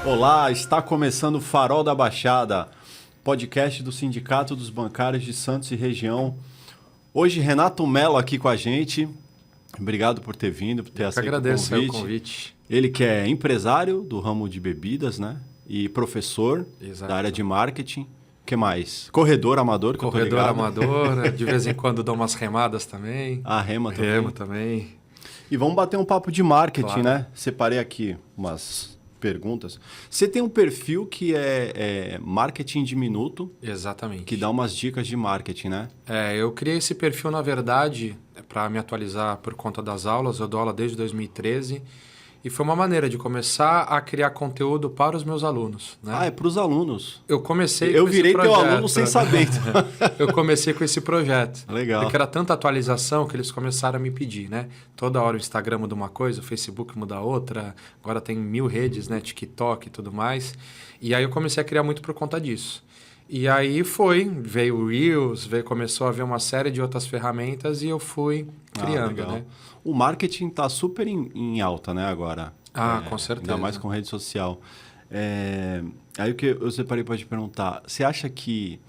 Olá, está começando o Farol da Baixada, podcast do Sindicato dos Bancários de Santos e Região. Hoje, Renato Mello aqui com a gente. Obrigado por ter vindo, por ter aceito o convite. Ele que é empresário do ramo de bebidas, né? E professor da área de marketing. O que mais? Corredor amador, que eu tô ligado. Corredor amador, né? De vez em quando dou umas remadas também. Ah, rema também. Rema também. E vamos bater um papo de marketing, Claro. né? Separei aqui umas perguntas. Você tem um perfil que é marketing de minuto, Exatamente. que dá umas dicas de marketing, né? Eu criei esse perfil, na verdade, para me atualizar por conta das aulas. Eu dou aula desde 2013. E foi uma maneira de começar a criar conteúdo para os meus alunos, né? Ah, é para os alunos. Eu comecei Eu com esse virei projeto, teu aluno sem saber. Então. Eu comecei com esse projeto. Legal. Porque era tanta atualização que eles começaram a me pedir, né? Toda hora o Instagram muda uma coisa, o Facebook muda outra. Agora tem 1000 redes, né? TikTok e tudo mais. E aí eu comecei a criar muito por conta disso. E aí veio o Reels, começou a ver uma série de outras ferramentas e eu fui criando, legal. né? O marketing está super em alta, né, agora. Com certeza. Ainda mais com rede social. Aí o que eu separei para te perguntar, você acha que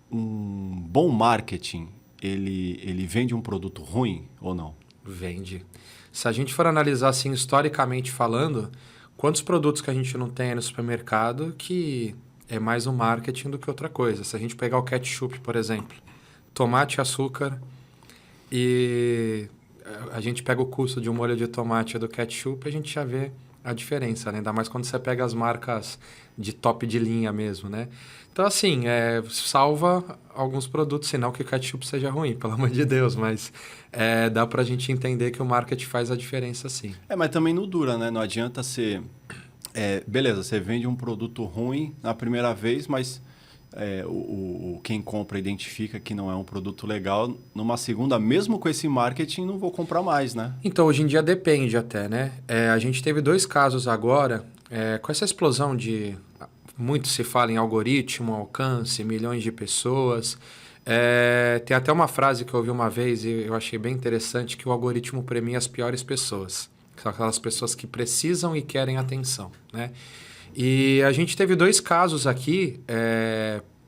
um bom marketing, ele vende um produto ruim ou não? Vende. Se a gente for analisar assim, historicamente falando, quantos produtos que a gente não tem aí no supermercado que é mais um marketing do que outra coisa? Se a gente pegar o ketchup, por exemplo, tomate e açúcar, e a gente pega o custo de um molho de tomate e do ketchup, a gente já vê a diferença, né? Ainda mais quando você pega as marcas de top de linha mesmo, né? Então, assim, salva alguns produtos, senão que o ketchup seja ruim, pelo amor de Deus, mas dá pra gente entender que o marketing faz a diferença, sim. Mas também não dura, né? Não adianta você... beleza, você vende um produto ruim na primeira vez, mas quem compra identifica que não é um produto legal. Numa segunda, mesmo com esse marketing, não vou comprar mais, né? Então, hoje em dia depende até, né? A gente teve 2 casos agora, com essa explosão de... Muito se fala em algoritmo, alcance, milhões de pessoas. Tem até uma frase que eu ouvi uma vez e eu achei bem interessante, que o algoritmo premia as piores pessoas. São aquelas pessoas que precisam e querem atenção, né? E a gente teve 2 casos aqui,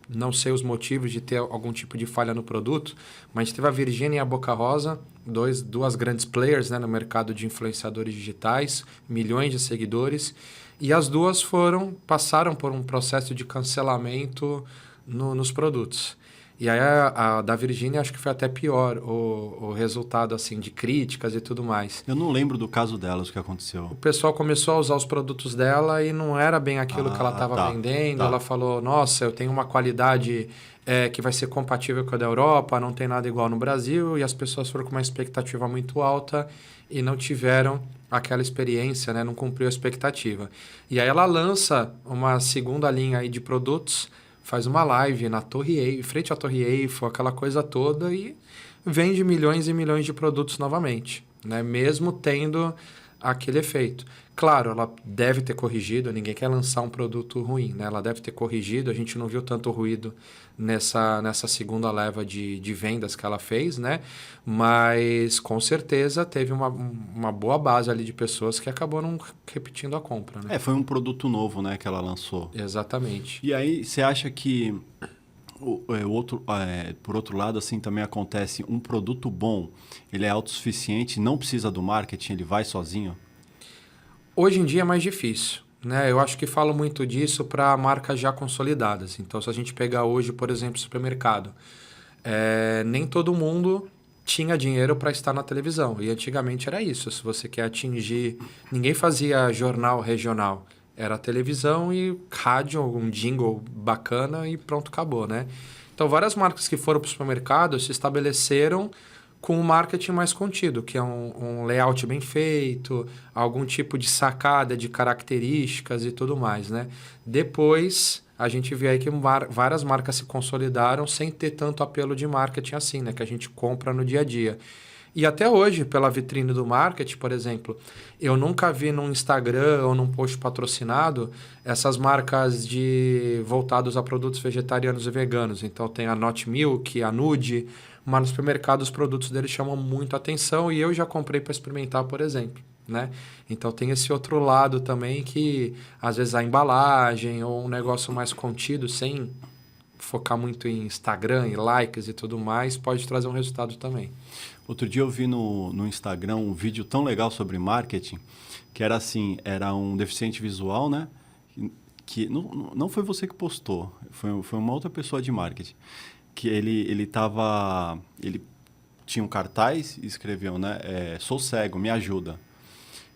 não sei os motivos de ter algum tipo de falha no produto, mas a gente teve a Virgínia e a Boca Rosa, duas grandes players, né, no mercado de influenciadores digitais, milhões de seguidores, e as duas passaram por um processo de cancelamento nos produtos. E aí a da Virgínia acho que foi até pior o resultado assim, de críticas e tudo mais. Eu não lembro do caso delas, o que aconteceu. O pessoal começou a usar os produtos dela e não era bem aquilo que ela estava vendendo. Tá. Ela falou, nossa, eu tenho uma qualidade que vai ser compatível com a da Europa, não tem nada igual no Brasil. E as pessoas foram com uma expectativa muito alta e não tiveram aquela experiência, né? Não cumpriu a expectativa. E aí ela lança uma segunda linha aí de produtos, faz uma live na Torre Eiffel, frente à Torre Eiffel, aquela coisa toda, e vende milhões e milhões de produtos novamente, né? Mesmo tendo aquele efeito. Claro, ela deve ter corrigido, ninguém quer lançar um produto ruim, né? Ela deve ter corrigido, a gente não viu tanto ruído nessa segunda leva de vendas que ela fez, né? Mas com certeza teve uma boa base ali de pessoas que acabou não repetindo a compra, né? Foi um produto novo, né, que ela lançou. Exatamente. E aí, você acha que por outro lado, assim, também acontece, um produto bom, ele é autossuficiente, não precisa do marketing, ele vai sozinho? Hoje em dia é mais difícil, né? Eu acho que falo muito disso para marcas já consolidadas. Então, se a gente pegar hoje, por exemplo, supermercado, nem todo mundo tinha dinheiro para estar na televisão. E antigamente era isso. Se você quer atingir... Ninguém fazia jornal regional. Era televisão e rádio, um jingle bacana e pronto, acabou, né? Então, várias marcas que foram para o supermercado se estabeleceram com um marketing mais contido, que é um layout bem feito, algum tipo de sacada de características e tudo mais, né? Depois, a gente vê aí que várias marcas se consolidaram sem ter tanto apelo de marketing assim, né? Que a gente compra no dia a dia. E até hoje, pela vitrine do marketing, por exemplo, eu nunca vi no Instagram ou num post patrocinado essas marcas voltadas a produtos vegetarianos e veganos. Então, tem a Not Milk, a Nude, mas no supermercado os produtos deles chamam muito atenção e eu já comprei para experimentar, por exemplo. né? Então tem esse outro lado também que às vezes a embalagem ou um negócio mais contido, sem focar muito em Instagram, em likes e tudo mais, pode trazer um resultado também. Outro dia eu vi no Instagram um vídeo tão legal sobre marketing, que era assim, era um deficiente visual, né? Que não foi você que postou, foi uma outra pessoa de marketing. Que ele tinha um cartaz e escreveu, né? Sou cego, me ajuda.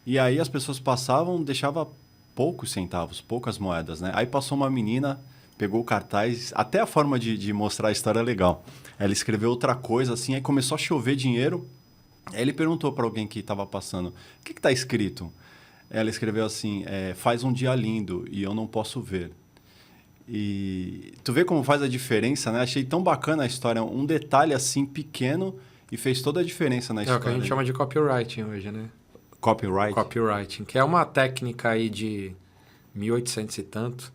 E aí as pessoas passavam, deixava poucos centavos, poucas moedas, né? Aí passou uma menina, pegou o cartaz, até a forma de mostrar a história é legal. Ela escreveu outra coisa, assim, aí começou a chover dinheiro. Aí ele perguntou para alguém que estava passando, o que está escrito? Ela escreveu assim, faz um dia lindo e eu não posso ver. E tu vê como faz a diferença, né? Achei tão bacana a história, um detalhe assim pequeno e fez toda a diferença na história. É o que a gente chama de copywriting hoje, né? Copyright? Copywriting, que é uma técnica aí de 1800 e tanto.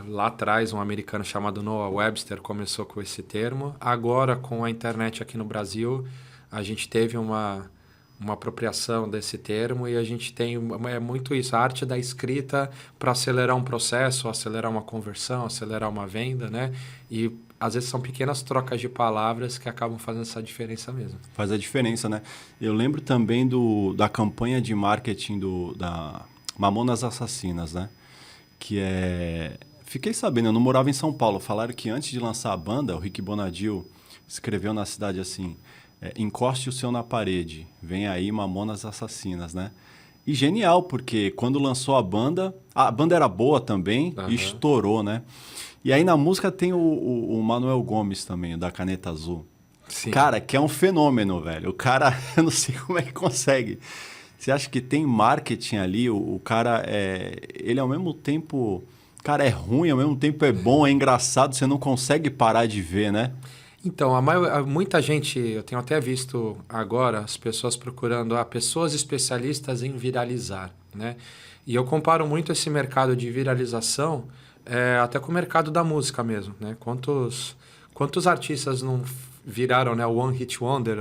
Lá atrás, um americano chamado Noah Webster começou com esse termo. Agora, com a internet aqui no Brasil, a gente teve uma apropriação desse termo e a gente tem muito isso, a arte da escrita para acelerar um processo, acelerar uma conversão, acelerar uma venda, né? E às vezes são pequenas trocas de palavras que acabam fazendo essa diferença mesmo. Faz a diferença, né? Eu lembro também da campanha de marketing da Mamonas Assassinas, né? Fiquei sabendo, eu não morava em São Paulo, falaram que antes de lançar a banda, o Rick Bonadio escreveu na cidade assim, encoste o seu na parede, vem aí Mamonas Assassinas, né? E genial, porque quando lançou a banda era boa também e estourou, né? E aí na música tem o Manuel Gomes também, da Caneta Azul. Sim. Cara, que é um fenômeno, velho. O cara, eu não sei como é que consegue. Você acha que tem marketing ali? O cara, ele ao mesmo tempo... Cara, é ruim, ao mesmo tempo é bom, é engraçado, você não consegue parar de ver, né? Então, muita gente, eu tenho até visto agora as pessoas procurando pessoas especialistas em viralizar, né? E eu comparo muito esse mercado de viralização até com o mercado da música mesmo, né? Quantos artistas não viraram, né, One Hit Wonder,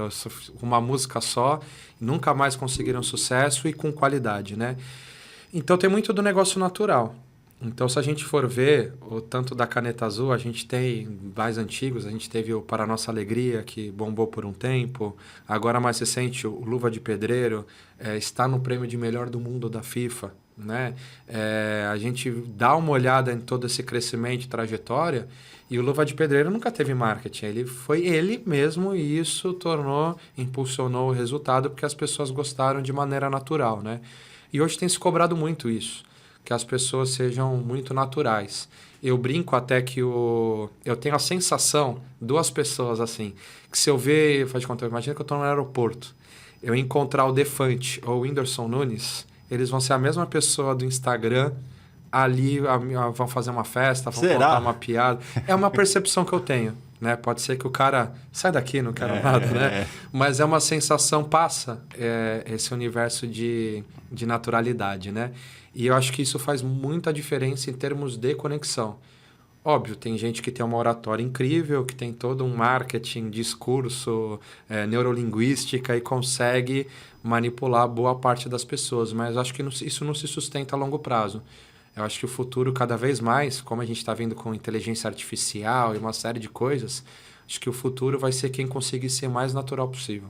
uma música só, nunca mais conseguiram sucesso e com qualidade, né? Então tem muito do negócio natural. Então, se a gente for ver, o tanto da Caneta Azul, a gente tem mais antigos, a gente teve o Para Nossa Alegria, que bombou por um tempo. Agora, mais recente, o Luva de Pedreiro está no prêmio de melhor do mundo da FIFA, né? A gente dá uma olhada em todo esse crescimento e trajetória, e o Luva de Pedreiro nunca teve marketing. Ele foi ele mesmo e isso impulsionou o resultado porque as pessoas gostaram de maneira natural, né? E hoje tem se cobrado muito isso, que as pessoas sejam muito naturais. Eu brinco até que eu tenho a sensação, duas pessoas assim, que se eu ver, faz de conta, imagina que eu estou no aeroporto, eu encontrar o Defante ou o Whindersson Nunes, eles vão ser a mesma pessoa do Instagram, ali vão fazer uma festa, vão contar uma piada. É uma percepção que eu tenho, né? Pode ser que o cara, sai daqui, não quero nada, né? Mas é uma sensação, passa esse universo de naturalidade, né? E eu acho que isso faz muita diferença em termos de conexão. Óbvio, tem gente que tem uma oratória incrível, que tem todo um marketing, discurso, neurolinguística e consegue manipular boa parte das pessoas, mas eu acho que isso não se sustenta a longo prazo. Eu acho que o futuro, cada vez mais, como a gente está vendo com inteligência artificial e uma série de coisas, acho que o futuro vai ser quem conseguir ser mais natural possível.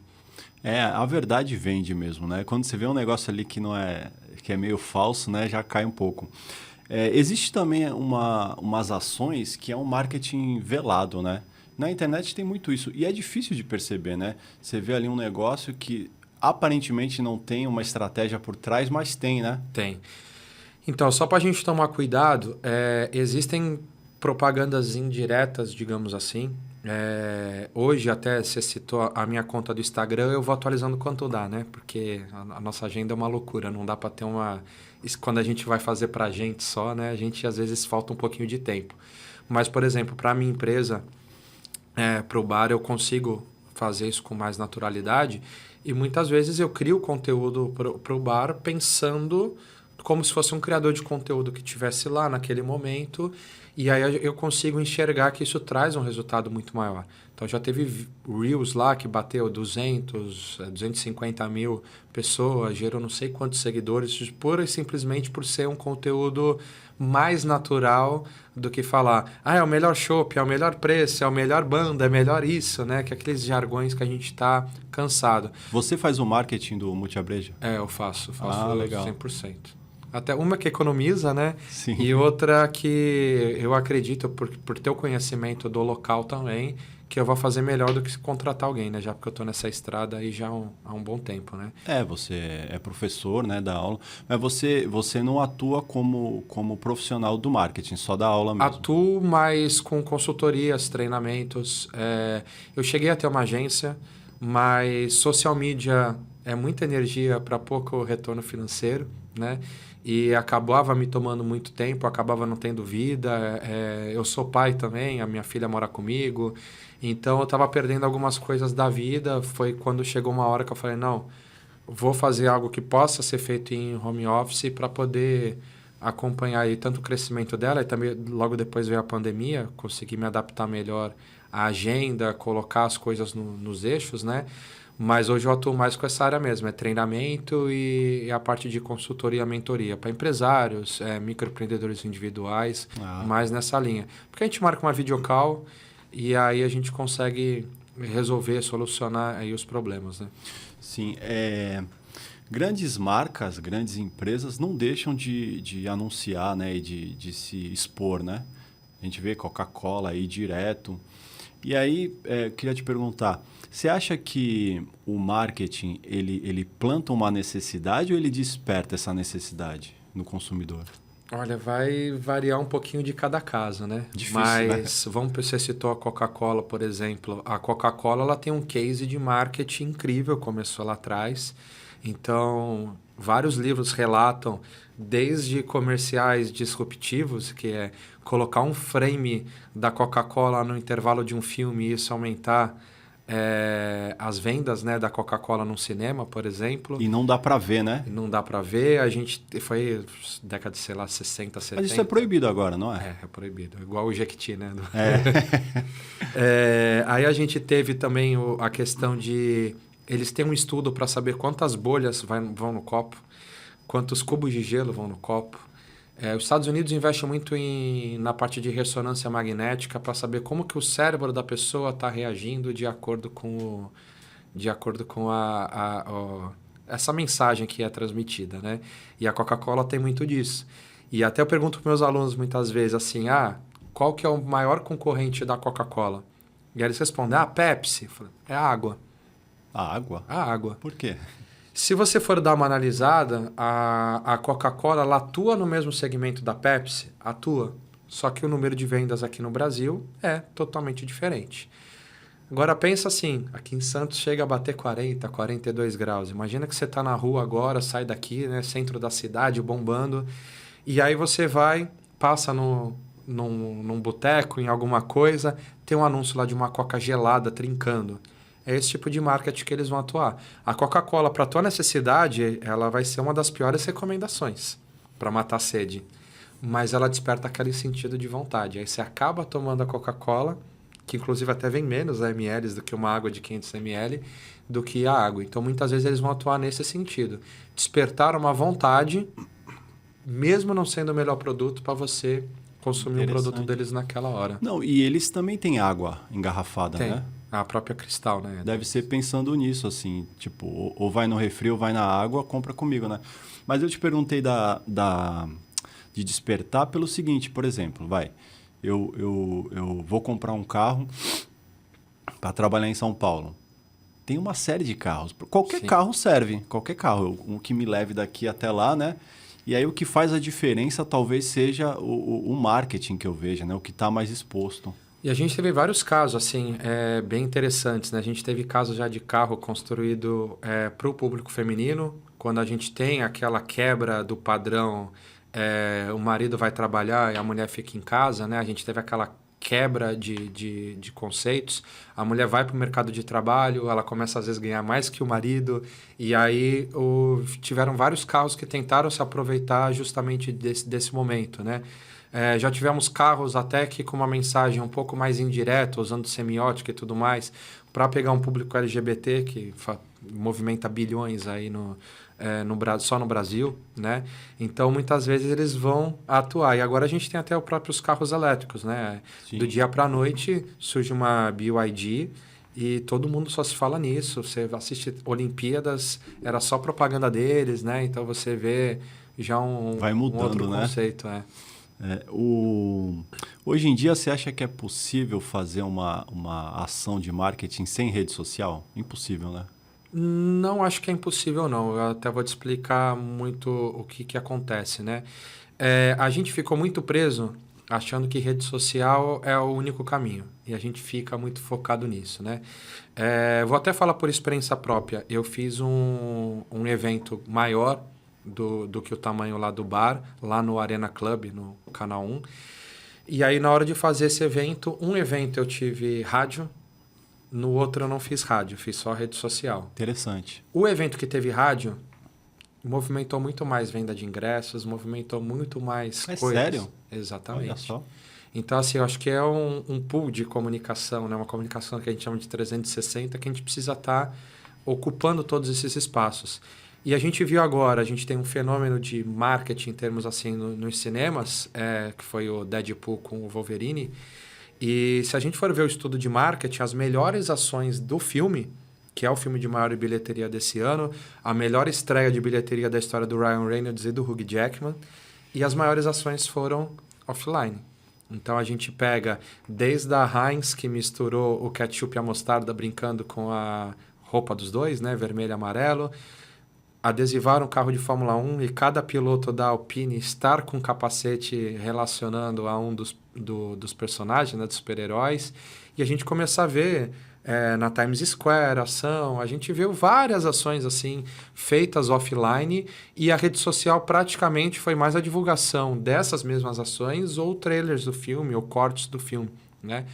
A verdade vende mesmo, né? Quando você vê um negócio ali que é meio falso, né, já cai um pouco. Existe também umas ações que é um marketing velado, né? Na internet tem muito isso e é difícil de perceber, né? Você vê ali um negócio que aparentemente não tem uma estratégia por trás, mas tem, né? Tem. Então, só para a gente tomar cuidado, existem propagandas indiretas, digamos assim. Hoje, até você citou a minha conta do Instagram, eu vou atualizando quanto dá, né? Porque a nossa agenda é uma loucura, não dá para ter quando a gente vai fazer para a gente só, né? A gente, às vezes, falta um pouquinho de tempo. Mas, por exemplo, para a minha empresa, para o bar, eu consigo fazer isso com mais naturalidade e muitas vezes eu crio conteúdo para o bar pensando como se fosse um criador de conteúdo que estivesse lá naquele momento, e aí eu consigo enxergar que isso traz um resultado muito maior. Então já teve Reels lá que bateu 250 mil pessoas, gerou não sei quantos seguidores, pura e simplesmente por ser um conteúdo mais natural do que falar, é o melhor chopp, é o melhor preço, é a melhor banda, é melhor isso, né? Que é aqueles jargões que a gente está cansado. Você faz o marketing do Multiabreja? Eu faço legal. 100%. Até uma que economiza, né? Sim. E outra que eu acredito, por ter o conhecimento do local também, que eu vou fazer melhor do que contratar alguém, né? Já porque eu estou nessa estrada aí já há um bom tempo, né? Você é professor, né, da aula, mas você não atua como profissional do marketing, só dá aula mesmo. Atuo mais com consultorias, treinamentos. Eu cheguei a ter uma agência, mas social media é muita energia para pouco retorno financeiro, né? E acabava me tomando muito tempo, acabava não tendo vida. Eu sou pai também, a minha filha mora comigo. Então, eu estava perdendo algumas coisas da vida. Foi quando chegou uma hora que eu falei, não, vou fazer algo que possa ser feito em home office para poder acompanhar aí tanto o crescimento dela e também logo depois veio a pandemia, consegui me adaptar melhor à agenda, colocar as coisas nos eixos, né? Mas hoje eu atuo mais com essa área mesmo, é treinamento e a parte de consultoria, mentoria para empresários, microempreendedores individuais, mais nessa linha. Porque a gente marca uma videocall e aí a gente consegue resolver, solucionar aí os problemas, né? Sim, grandes marcas, grandes empresas não deixam de anunciar, né, e de se expor, né? A gente vê Coca-Cola aí direto. E aí, queria te perguntar, você acha que o marketing, ele planta uma necessidade ou ele desperta essa necessidade no consumidor? Olha, vai variar um pouquinho de cada caso, né? Difícil, mas né? você citou a Coca-Cola, por exemplo. A Coca-Cola ela tem um case de marketing incrível, começou lá atrás. Então, vários livros relatam, desde comerciais disruptivos, que é colocar um frame da Coca-Cola no intervalo de um filme e isso aumentar as vendas, né, da Coca-Cola num cinema, por exemplo. E não dá para ver, né? Não dá para ver. A gente foi década de, sei lá, 60, 70. Mas isso é proibido agora, não é? É proibido. Igual o Jequiti, né? É. Aí a gente teve também a questão de... Eles têm um estudo para saber quantas bolhas vão no copo, quantos cubos de gelo vão no copo. Os Estados Unidos investem muito na parte de ressonância magnética para saber como que o cérebro da pessoa está reagindo de acordo com essa mensagem que é transmitida, né? E a Coca-Cola tem muito disso. E até eu pergunto para meus alunos muitas vezes assim, qual que é o maior concorrente da Coca-Cola? E aí eles respondem, Pepsi. Eu falo, é a água. A água? A água. Por quê? Se você for dar uma analisada, a Coca-Cola ela atua no mesmo segmento da Pepsi? Atua. Só que o número de vendas aqui no Brasil é totalmente diferente. Agora pensa assim, aqui em Santos chega a bater 40, 42 graus. Imagina que você está na rua agora, sai daqui, né, centro da cidade, bombando, e aí você passa num boteco, em alguma coisa, tem um anúncio lá de uma Coca gelada trincando. É esse tipo de marketing que eles vão atuar. A Coca-Cola, para a tua necessidade, ela vai ser uma das piores recomendações para matar a sede. Mas ela desperta aquele sentido de vontade. Aí você acaba tomando a Coca-Cola, que inclusive até vem menos ml do que uma água de 500 ml, do que a água. Então, muitas vezes eles vão atuar nesse sentido. Despertar uma vontade, mesmo não sendo o melhor produto, para você consumir o produto deles naquela hora. Não, e eles também têm água engarrafada, Tem. né? A própria Cristal, né? Deve ser pensando nisso, assim, tipo, ou vai no refri ou vai na água, compra comigo, né? Mas eu te perguntei de despertar pelo seguinte, por exemplo, eu vou comprar um carro para trabalhar em São Paulo. Tem uma série de carros. Qualquer carro serve, qualquer carro. Um que me leve daqui até lá, né? E aí o que faz a diferença talvez seja o marketing que eu veja, né? O que está mais exposto. E a gente teve vários casos, assim, bem interessantes, né? A gente teve casos já de carro construído para o público feminino, quando a gente tem aquela quebra do padrão, o marido vai trabalhar e a mulher fica em casa, né? A gente teve aquela quebra de conceitos. A mulher vai para o mercado de trabalho, ela começa às vezes a ganhar mais que o marido, e aí tiveram vários carros que tentaram se aproveitar justamente desse momento, né? Já tivemos carros até que com uma mensagem um pouco mais indireta, usando semiótica e tudo mais, para pegar um público LGBT que movimenta bilhões aí só no Brasil, né? Então, muitas vezes eles vão atuar. E agora a gente tem até os próprios carros elétricos, né? Sim. Do dia para a noite surge uma BYD e todo mundo só se fala nisso. Você assiste Olimpíadas, era só propaganda deles, né? Então, você vê já Vai mudando, um outro né? conceito, Hoje em dia, você acha que é possível fazer uma ação de marketing sem rede social? Impossível, né? Não acho que é impossível, não. Eu até vou te explicar muito o que acontece, né? A gente ficou muito preso achando que rede social é o único caminho. E a gente fica muito focado nisso, né? Vou até falar por experiência própria. Eu fiz um evento maior do que o tamanho lá do bar, lá no Arena Club, no Canal 1. E aí, na hora de fazer esse evento, um evento eu tive rádio, no outro eu não fiz rádio, fiz só rede social. Interessante. O evento que teve rádio movimentou muito mais venda de ingressos, movimentou muito mais coisas. Sério? Exatamente. Olha só. Então, assim, eu acho que é um pool de comunicação, né? Uma comunicação que a gente chama de 360, que a gente precisa estar ocupando todos esses espaços. E a gente viu agora, a gente tem um fenômeno de marketing em termos assim nos cinemas, que foi o Deadpool com o Wolverine. E se a gente for ver o estudo de marketing, as melhores ações do filme, que é o filme de maior bilheteria desse ano, a melhor estreia de bilheteria da história do Ryan Reynolds e do Hugh Jackman, e as maiores ações foram offline. Então a gente pega desde a Heinz, que misturou o ketchup e a mostarda brincando com a roupa dos dois, né, vermelho e amarelo, adesivaram um carro de Fórmula 1 e cada piloto da Alpine estar com um capacete relacionando a um dos personagens, né, dos super-heróis. E a gente começa a ver na Times Square ação, a gente viu várias ações assim feitas offline e a rede social praticamente foi mais a divulgação dessas mesmas ações ou trailers do filme ou cortes do filme, né?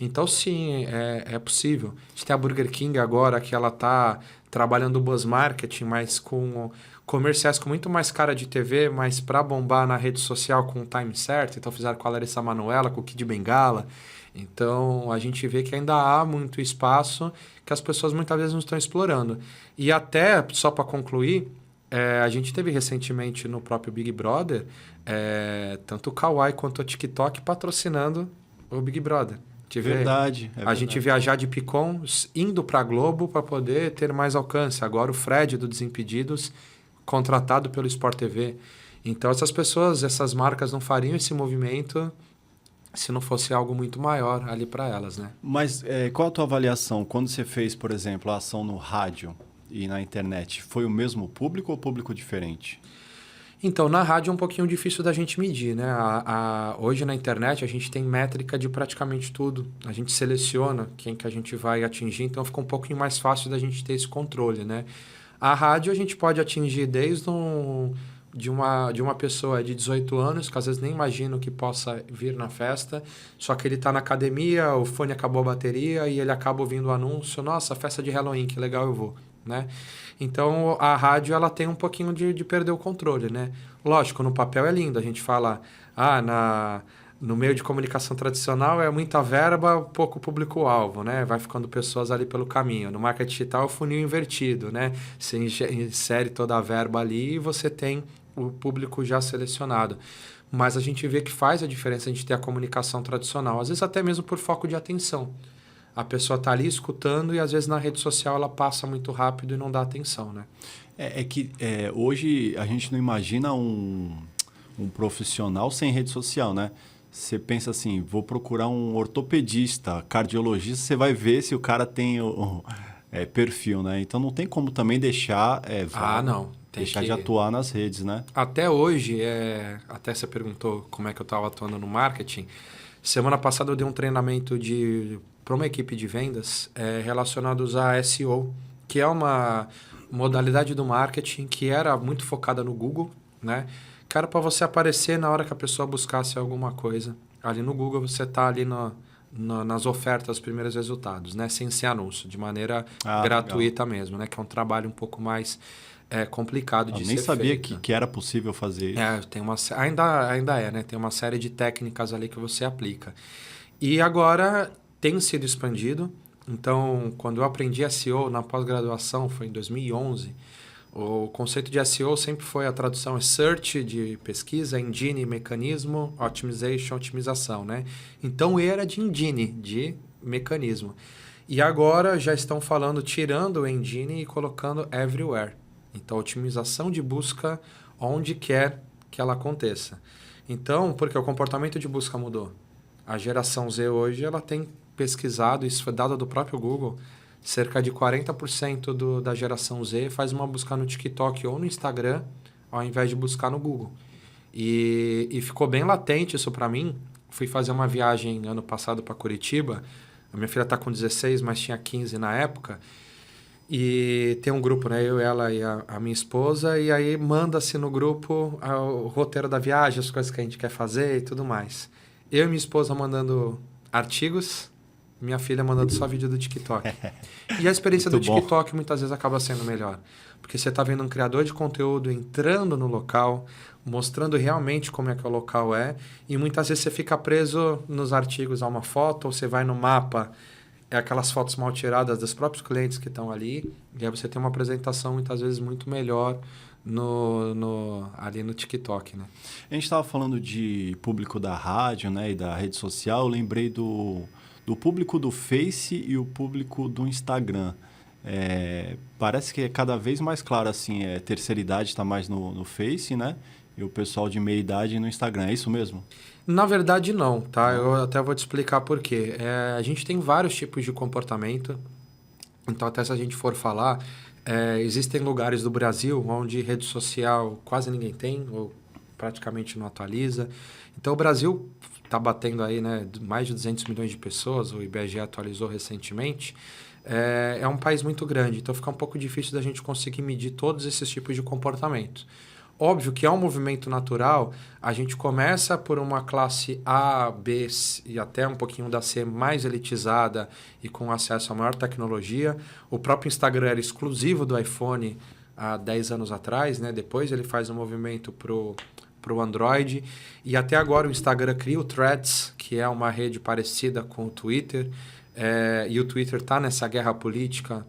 Então, sim, é possível. A gente tem a Burger King agora que ela está trabalhando o buzz marketing, mas com comerciais com muito mais cara de TV, mas para bombar na rede social com o time certo. Então, fizeram com a Larissa Manoela, com o Kid Bengala. Então, a gente vê que ainda há muito espaço que as pessoas muitas vezes não estão explorando. E até, só para concluir, a gente teve recentemente no próprio Big Brother, tanto o Kawaii quanto o TikTok patrocinando o Big Brother. Verdade. A gente viajar de Picon indo para a Globo para poder ter mais alcance. Agora o Fred do Desimpedidos contratado pelo Sport TV. Então essas marcas não fariam esse movimento se não fosse algo muito maior ali para elas, né? Mas qual a tua avaliação? Quando você fez, por exemplo, a ação no rádio e na internet, foi o mesmo público ou público diferente? Então, na rádio é um pouquinho difícil da gente medir, né? Hoje na internet a gente tem métrica de praticamente tudo. A gente seleciona quem que a gente vai atingir, então fica um pouquinho mais fácil da gente ter esse controle, né? A rádio a gente pode atingir desde de uma pessoa de 18 anos, que às vezes nem imagina que possa vir na festa, só que ele está na academia, o fone acabou a bateria e ele acaba ouvindo o anúncio, nossa, festa de Halloween, que legal, eu vou, né? Então, a rádio ela tem um pouquinho de perder o controle, né? Lógico, no papel é lindo, a gente fala, no meio de comunicação tradicional é muita verba, pouco público-alvo, né? Vai ficando pessoas ali pelo caminho. No marketing digital é o funil invertido, né? Você insere toda a verba ali e você tem o público já selecionado. Mas a gente vê que faz a diferença a gente ter a comunicação tradicional, às vezes até mesmo por foco de atenção. A pessoa está ali escutando e às vezes na rede social ela passa muito rápido e não dá atenção, né? Hoje a gente não imagina um profissional sem rede social, né? Você pensa assim, vou procurar um ortopedista, cardiologista, você vai ver se o cara tem o perfil, né? Então não tem como também deixar, não. deixar de atuar nas redes, né? Até hoje, até você perguntou como é que eu estava atuando no marketing. Semana passada eu dei um treinamento para uma equipe de vendas relacionados a SEO, que é uma modalidade do marketing que era muito focada no Google, né? Que era para você aparecer na hora que a pessoa buscasse alguma coisa ali no Google você está ali nas ofertas, os primeiros resultados, né? Sem ser anúncio, de maneira gratuita mesmo, né? Que é um trabalho um pouco mais complicado de ser feito. Nem sabia que era possível fazer isso. Tem ainda é, né? Tem uma série de técnicas ali que você aplica. E agora tem sido expandido. Então, quando eu aprendi SEO na pós-graduação, foi em 2011, o conceito de SEO sempre foi a tradução é search, de pesquisa, engine, mecanismo, optimization, otimização, né? Então, era de engine, de mecanismo. E agora já estão falando, tirando o engine e colocando everywhere. Então, otimização de busca onde quer que ela aconteça. Então, porque o comportamento de busca mudou. A geração Z hoje, ela tem pesquisado, isso foi dado do próprio Google, cerca de 40% da geração Z faz uma busca no TikTok ou no Instagram, ao invés de buscar no Google. E ficou bem latente isso para mim. Fui fazer uma viagem ano passado para Curitiba. A minha filha está com 16, mas tinha 15 na época. E tem um grupo, né? Eu, ela e a minha esposa. E aí manda-se no grupo o roteiro da viagem, as coisas que a gente quer fazer e tudo mais. Eu e minha esposa mandando artigos, minha filha mandando só vídeo do TikTok. E a experiência do TikTok muitas vezes acaba sendo melhor. Porque você está vendo um criador de conteúdo entrando no local, mostrando realmente como é que o local é. E muitas vezes você fica preso nos artigos a uma foto, ou você vai no mapa, é aquelas fotos mal tiradas dos próprios clientes que estão ali. E aí você tem uma apresentação muitas vezes muito melhor ali no TikTok, né? A gente estava falando de público da rádio, né, e da rede social. Eu lembrei do público do Face e o público do Instagram. Parece que é cada vez mais claro, assim, terceira idade está mais no Face, né? E o pessoal de meia idade no Instagram. É isso mesmo? Na verdade, não, tá? Eu até vou te explicar por quê. A gente tem vários tipos de comportamento. Então, até se a gente for falar, existem lugares do Brasil onde rede social quase ninguém tem, ou praticamente não atualiza. Então, o Brasil está batendo aí, né, mais de 200 milhões de pessoas, o IBGE atualizou recentemente. É um país muito grande, então fica um pouco difícil da gente conseguir medir todos esses tipos de comportamento. Óbvio que é um movimento natural, a gente começa por uma classe A, B e até um pouquinho da C mais elitizada e com acesso a maior tecnologia. O próprio Instagram era exclusivo do iPhone há 10 anos atrás, né? Depois ele faz um movimento para o Android. E até agora o Instagram cria o Threads, que é uma rede parecida com o Twitter. E o Twitter está nessa guerra política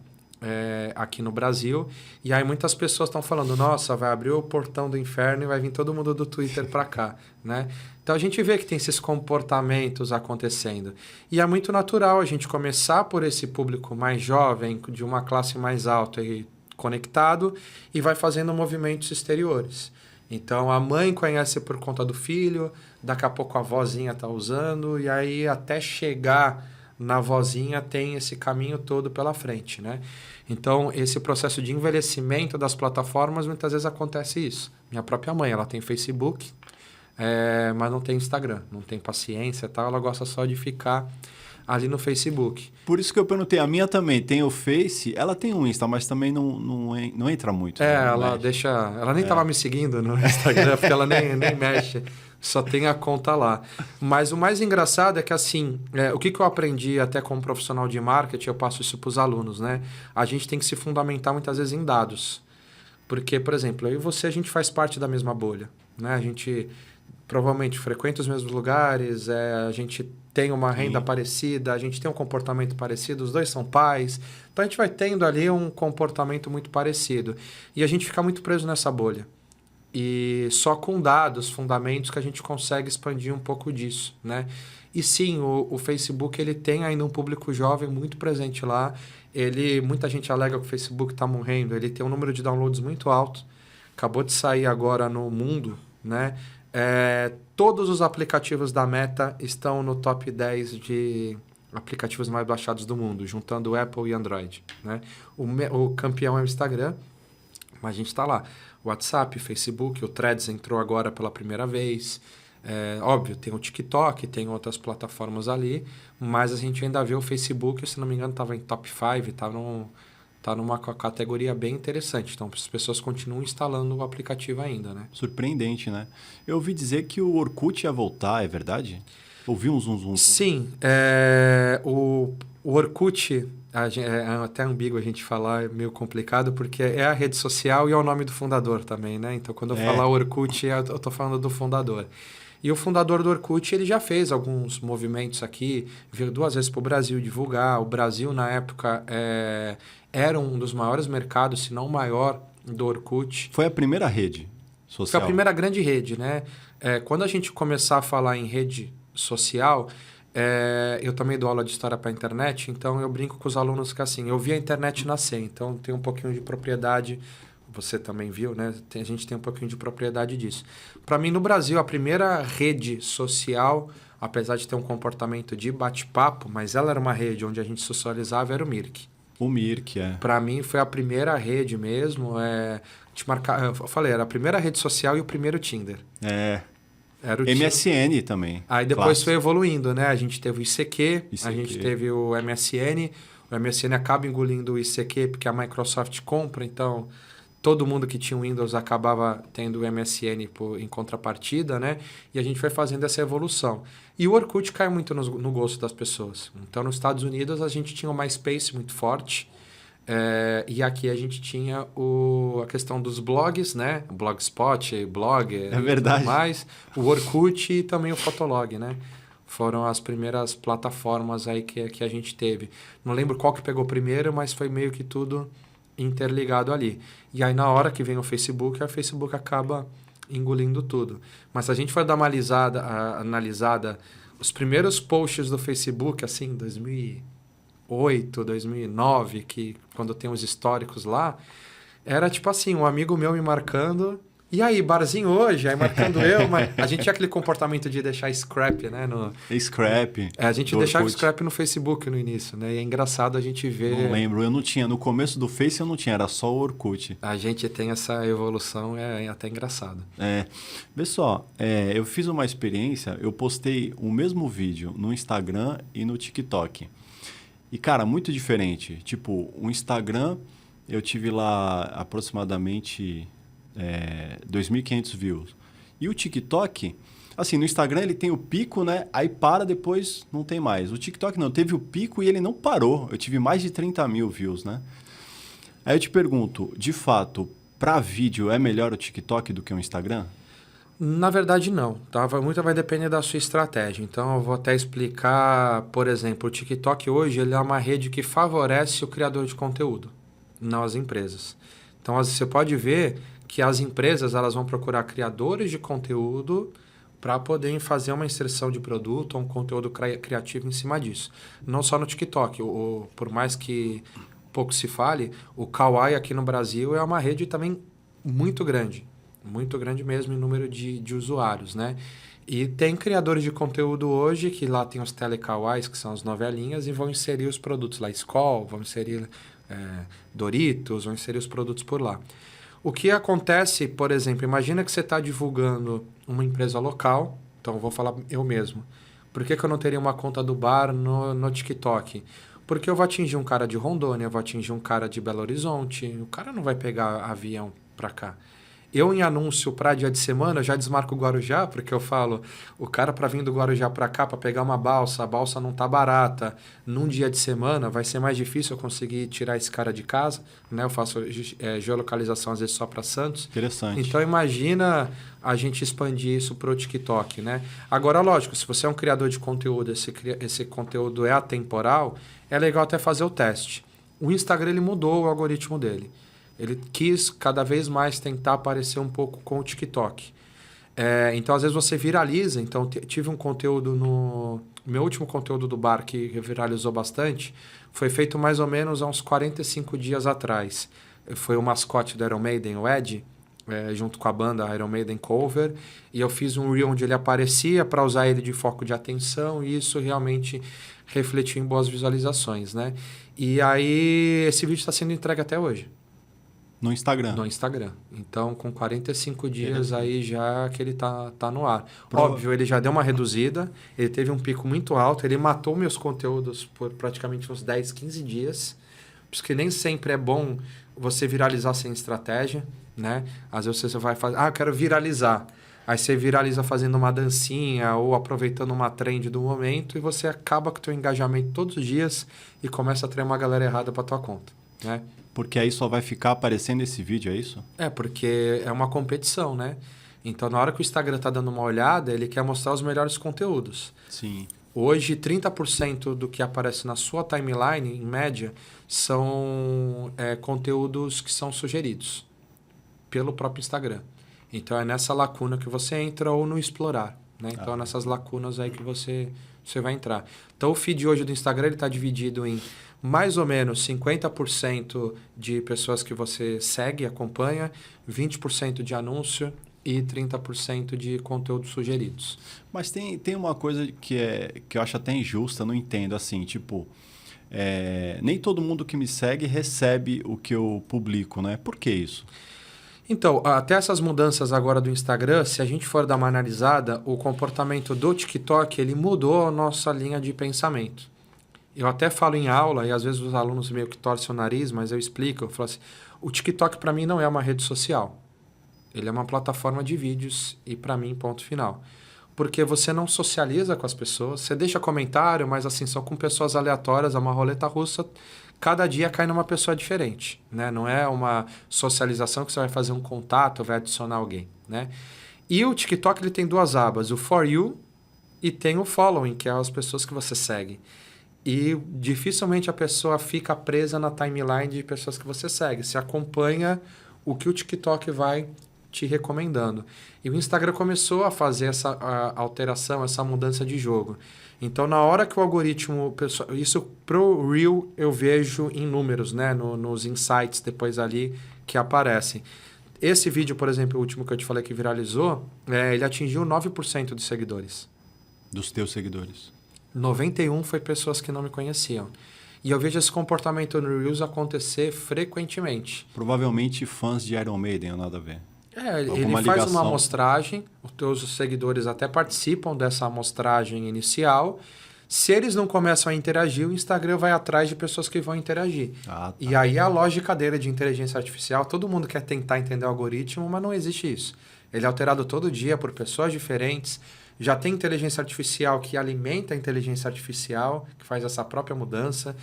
aqui no Brasil. E aí muitas pessoas estão falando, nossa, vai abrir o portão do inferno e vai vir todo mundo do Twitter para cá, né? Então a gente vê que tem esses comportamentos acontecendo. E é muito natural a gente começar por esse público mais jovem, de uma classe mais alta e conectado, e vai fazendo movimentos exteriores. Então, a mãe conhece por conta do filho, daqui a pouco a vozinha está usando, e aí até chegar na vozinha tem esse caminho todo pela frente, né? Então, esse processo de envelhecimento das plataformas, muitas vezes acontece isso. Minha própria mãe, ela tem Facebook, mas não tem Instagram, não tem paciência e tal, ela gosta só de ficar ali no Facebook. Por isso que eu perguntei, a minha também tem o Face, ela tem um Insta, mas também não entra muito. Ela deixa... Ela nem estava me seguindo no Instagram, porque ela nem mexe, só tem a conta lá. Mas o mais engraçado é que, assim, o que eu aprendi até como profissional de marketing, eu passo isso para os alunos, né? A gente tem que se fundamentar muitas vezes em dados. Porque, por exemplo, eu e você, a gente faz parte da mesma bolha, né? A gente provavelmente frequenta os mesmos lugares, a gente tem uma renda parecida, a gente tem um comportamento parecido, os dois são pais. Então, a gente vai tendo ali um comportamento muito parecido. E a gente fica muito preso nessa bolha. E só com dados, fundamentos, que a gente consegue expandir um pouco disso, né? E sim, o Facebook ele tem ainda um público jovem muito presente lá. Muita gente alega que o Facebook está morrendo. Ele tem um número de downloads muito alto. Acabou de sair agora no mundo, né? Todos os aplicativos da Meta estão no top 10 de aplicativos mais baixados do mundo, juntando Apple e Android, né? O campeão é o Instagram, mas a gente está lá. WhatsApp, Facebook, o Threads entrou agora pela primeira vez. Óbvio, tem o TikTok, tem outras plataformas ali, mas a gente ainda vê o Facebook, se não me engano, estava em top 5, está numa categoria bem interessante. Então, as pessoas continuam instalando o aplicativo ainda, né? Surpreendente, né? Eu ouvi dizer que o Orkut ia voltar, é verdade? Ouvi um zum, zum, zum. Sim. O Orkut, é até ambíguo a gente falar, é meio complicado, porque é a rede social e é o nome do fundador também, né? Então, quando eu falar Orkut, eu estou falando do fundador. E o fundador do Orkut, ele já fez alguns movimentos aqui, veio 2 vezes para o Brasil divulgar. O Brasil, na época, era um dos maiores mercados, se não o maior, do Orkut. Foi a primeira rede social? Foi a primeira grande rede, né? Quando a gente começar a falar em rede social, eu também dou aula de história para a internet, então eu brinco com os alunos que assim, eu vi a internet nascer, então tem um pouquinho de propriedade. Você também viu, né? A gente tem um pouquinho de propriedade disso. Para mim, no Brasil, a primeira rede social, apesar de ter um comportamento de bate-papo, mas ela era uma rede onde a gente socializava, era o Mirk. O Mirk, Para mim, foi a primeira rede mesmo. Eu falei, era a primeira rede social e o primeiro Tinder. Era o MSN também. Aí depois foi evoluindo, né? A gente teve o ICQ, a gente teve o MSN. O MSN acaba engolindo o ICQ porque a Microsoft compra, então... Todo mundo que tinha o Windows acabava tendo o MSN em contrapartida, né? E a gente foi fazendo essa evolução. E o Orkut caiu muito no gosto das pessoas. Então, nos Estados Unidos, a gente tinha o MySpace muito forte. E aqui a gente tinha a questão dos blogs, né? O Blogspot, Blogger e tudo mais. O Orkut e também o Fotolog, né? Foram as primeiras plataformas aí que a gente teve. Não lembro qual que pegou primeiro, mas foi meio que tudo... interligado ali. E aí, na hora que vem o Facebook acaba engolindo tudo. Mas se a gente for dar uma analisada, os primeiros posts do Facebook, assim, 2008, 2009, que quando tem os históricos lá, era tipo assim, um amigo meu me marcando... E aí, barzinho hoje? Aí marcando eu, mas a gente tinha aquele comportamento de deixar scrap, né? Scrap. A gente deixava scrap no Facebook no início, né? E é engraçado a gente ver... Não lembro, eu não tinha. No começo do Face eu não tinha, era só o Orkut. A gente tem essa evolução, é até engraçado. Vê só, eu fiz uma experiência, eu postei o mesmo vídeo no Instagram e no TikTok. E, cara, muito diferente. Tipo, o Instagram, eu tive lá aproximadamente... 2.500 views. E o TikTok, assim, no Instagram ele tem o pico, né? Aí para, depois não tem mais. O TikTok não, teve o pico e ele não parou. Eu tive mais de 30 mil views, né? Aí eu te pergunto, de fato, para vídeo é melhor o TikTok do que o Instagram? Na verdade, não. Tá? Muito vai depender da sua estratégia. Então, eu vou até explicar, por exemplo, o TikTok hoje ele é uma rede que favorece o criador de conteúdo, não as empresas. Então, você pode ver que as empresas elas vão procurar criadores de conteúdo para poderem fazer uma inserção de produto ou um conteúdo criativo em cima disso. Não só no TikTok. Por mais que pouco se fale, o Kawaii aqui no Brasil é uma rede também muito grande mesmo em número de usuários, né? E tem criadores de conteúdo hoje que lá tem os telekawais, que são as novelinhas, e vão inserir os produtos lá, Skol, vão inserir Doritos, vão inserir os produtos por lá. O que acontece, por exemplo, imagina que você está divulgando uma empresa local, então vou falar eu mesmo. Por que eu não teria uma conta do bar no TikTok? Porque eu vou atingir um cara de Rondônia, eu vou atingir um cara de Belo Horizonte, o cara não vai pegar avião para cá. Eu, em anúncio para dia de semana, eu já desmarco o Guarujá, porque eu falo, o cara para vir do Guarujá para cá, para pegar uma balsa, a balsa não tá barata, num dia de semana vai ser mais difícil eu conseguir tirar esse cara de casa, né? Eu faço geolocalização às vezes só para Santos. Interessante. Então, imagina a gente expandir isso para o TikTok, né? Agora, lógico, se você é um criador de conteúdo, esse conteúdo é atemporal, é legal até fazer o teste. O Instagram, ele mudou o algoritmo dele. Ele quis cada vez mais tentar parecer um pouco com o TikTok. Então, às vezes você viraliza. Então, tive um conteúdo meu último conteúdo do bar que viralizou bastante foi feito mais ou menos há uns 45 dias atrás. Foi o mascote do Iron Maiden, o Ed, junto com a banda Iron Maiden Cover. E eu fiz um reel onde ele aparecia para usar ele de foco de atenção. E isso realmente refletiu em boas visualizações, né? E aí, esse vídeo está sendo entregue até hoje. No Instagram? No Instagram. Então, com 45 dias aí já que ele tá no ar. Óbvio, ele já deu uma reduzida, ele teve um pico muito alto, ele matou meus conteúdos por praticamente uns 10, 15 dias. Por isso que nem sempre é bom você viralizar sem estratégia, né? Às vezes você vai fazer, eu quero viralizar. Aí você viraliza fazendo uma dancinha ou aproveitando uma trend do momento e você acaba com o teu engajamento todos os dias e começa a atrair uma galera errada para tua conta, né? Porque aí só vai ficar aparecendo esse vídeo, é isso? É, porque é uma competição, né? Então, na hora que o Instagram tá dando uma olhada, ele quer mostrar os melhores conteúdos. Sim. Hoje, 30% do que aparece na sua timeline, em média, são conteúdos que são sugeridos pelo próprio Instagram. Então, é nessa lacuna que você entra ou no explorar, né? Então, é nessas lacunas aí que você vai entrar. Então, o feed hoje do Instagram está dividido em mais ou menos 50% de pessoas que você segue, acompanha, 20% de anúncio e 30% de conteúdos sugeridos. Mas tem uma coisa que eu acho até injusta, não entendo, assim, tipo... nem todo mundo que me segue recebe o que eu publico, né? Por que isso? Então, até essas mudanças agora do Instagram, se a gente for dar uma analisada, o comportamento do TikTok, ele mudou a nossa linha de pensamento. Eu até falo em aula, e às vezes os alunos meio que torcem o nariz, mas eu explico, eu falo assim, o TikTok para mim não é uma rede social. Ele é uma plataforma de vídeos e para mim, ponto final. Porque você não socializa com as pessoas, você deixa comentário, mas assim, são com pessoas aleatórias, é uma roleta russa, cada dia cai numa pessoa diferente, né? Não é uma socialização que você vai fazer um contato, vai adicionar alguém, né? E o TikTok ele tem duas abas, o For You e tem o Following, que é as pessoas que você segue. E dificilmente a pessoa fica presa na timeline de pessoas que você segue. Você acompanha o que o TikTok vai te recomendando. E o Instagram começou a fazer essa alteração, essa mudança de jogo. Então, na hora que o algoritmo... Isso pro Reel eu vejo em números, né? Nos insights depois ali que aparecem. Esse vídeo, por exemplo, o último que eu te falei que viralizou, ele atingiu 9% dos seguidores. Dos teus seguidores. 91 foi pessoas que não me conheciam. E eu vejo esse comportamento no Reels acontecer frequentemente. Provavelmente fãs de Iron Maiden, nada a ver. Ele faz uma amostragem, os teus seguidores até participam dessa amostragem inicial. Se eles não começam a interagir, o Instagram vai atrás de pessoas que vão interagir. Tá. E aí a lógica dele de inteligência artificial, todo mundo quer tentar entender o algoritmo, mas não existe isso. Ele é alterado todo dia por pessoas diferentes. Já tem inteligência artificial que alimenta a inteligência artificial, que faz essa própria mudança.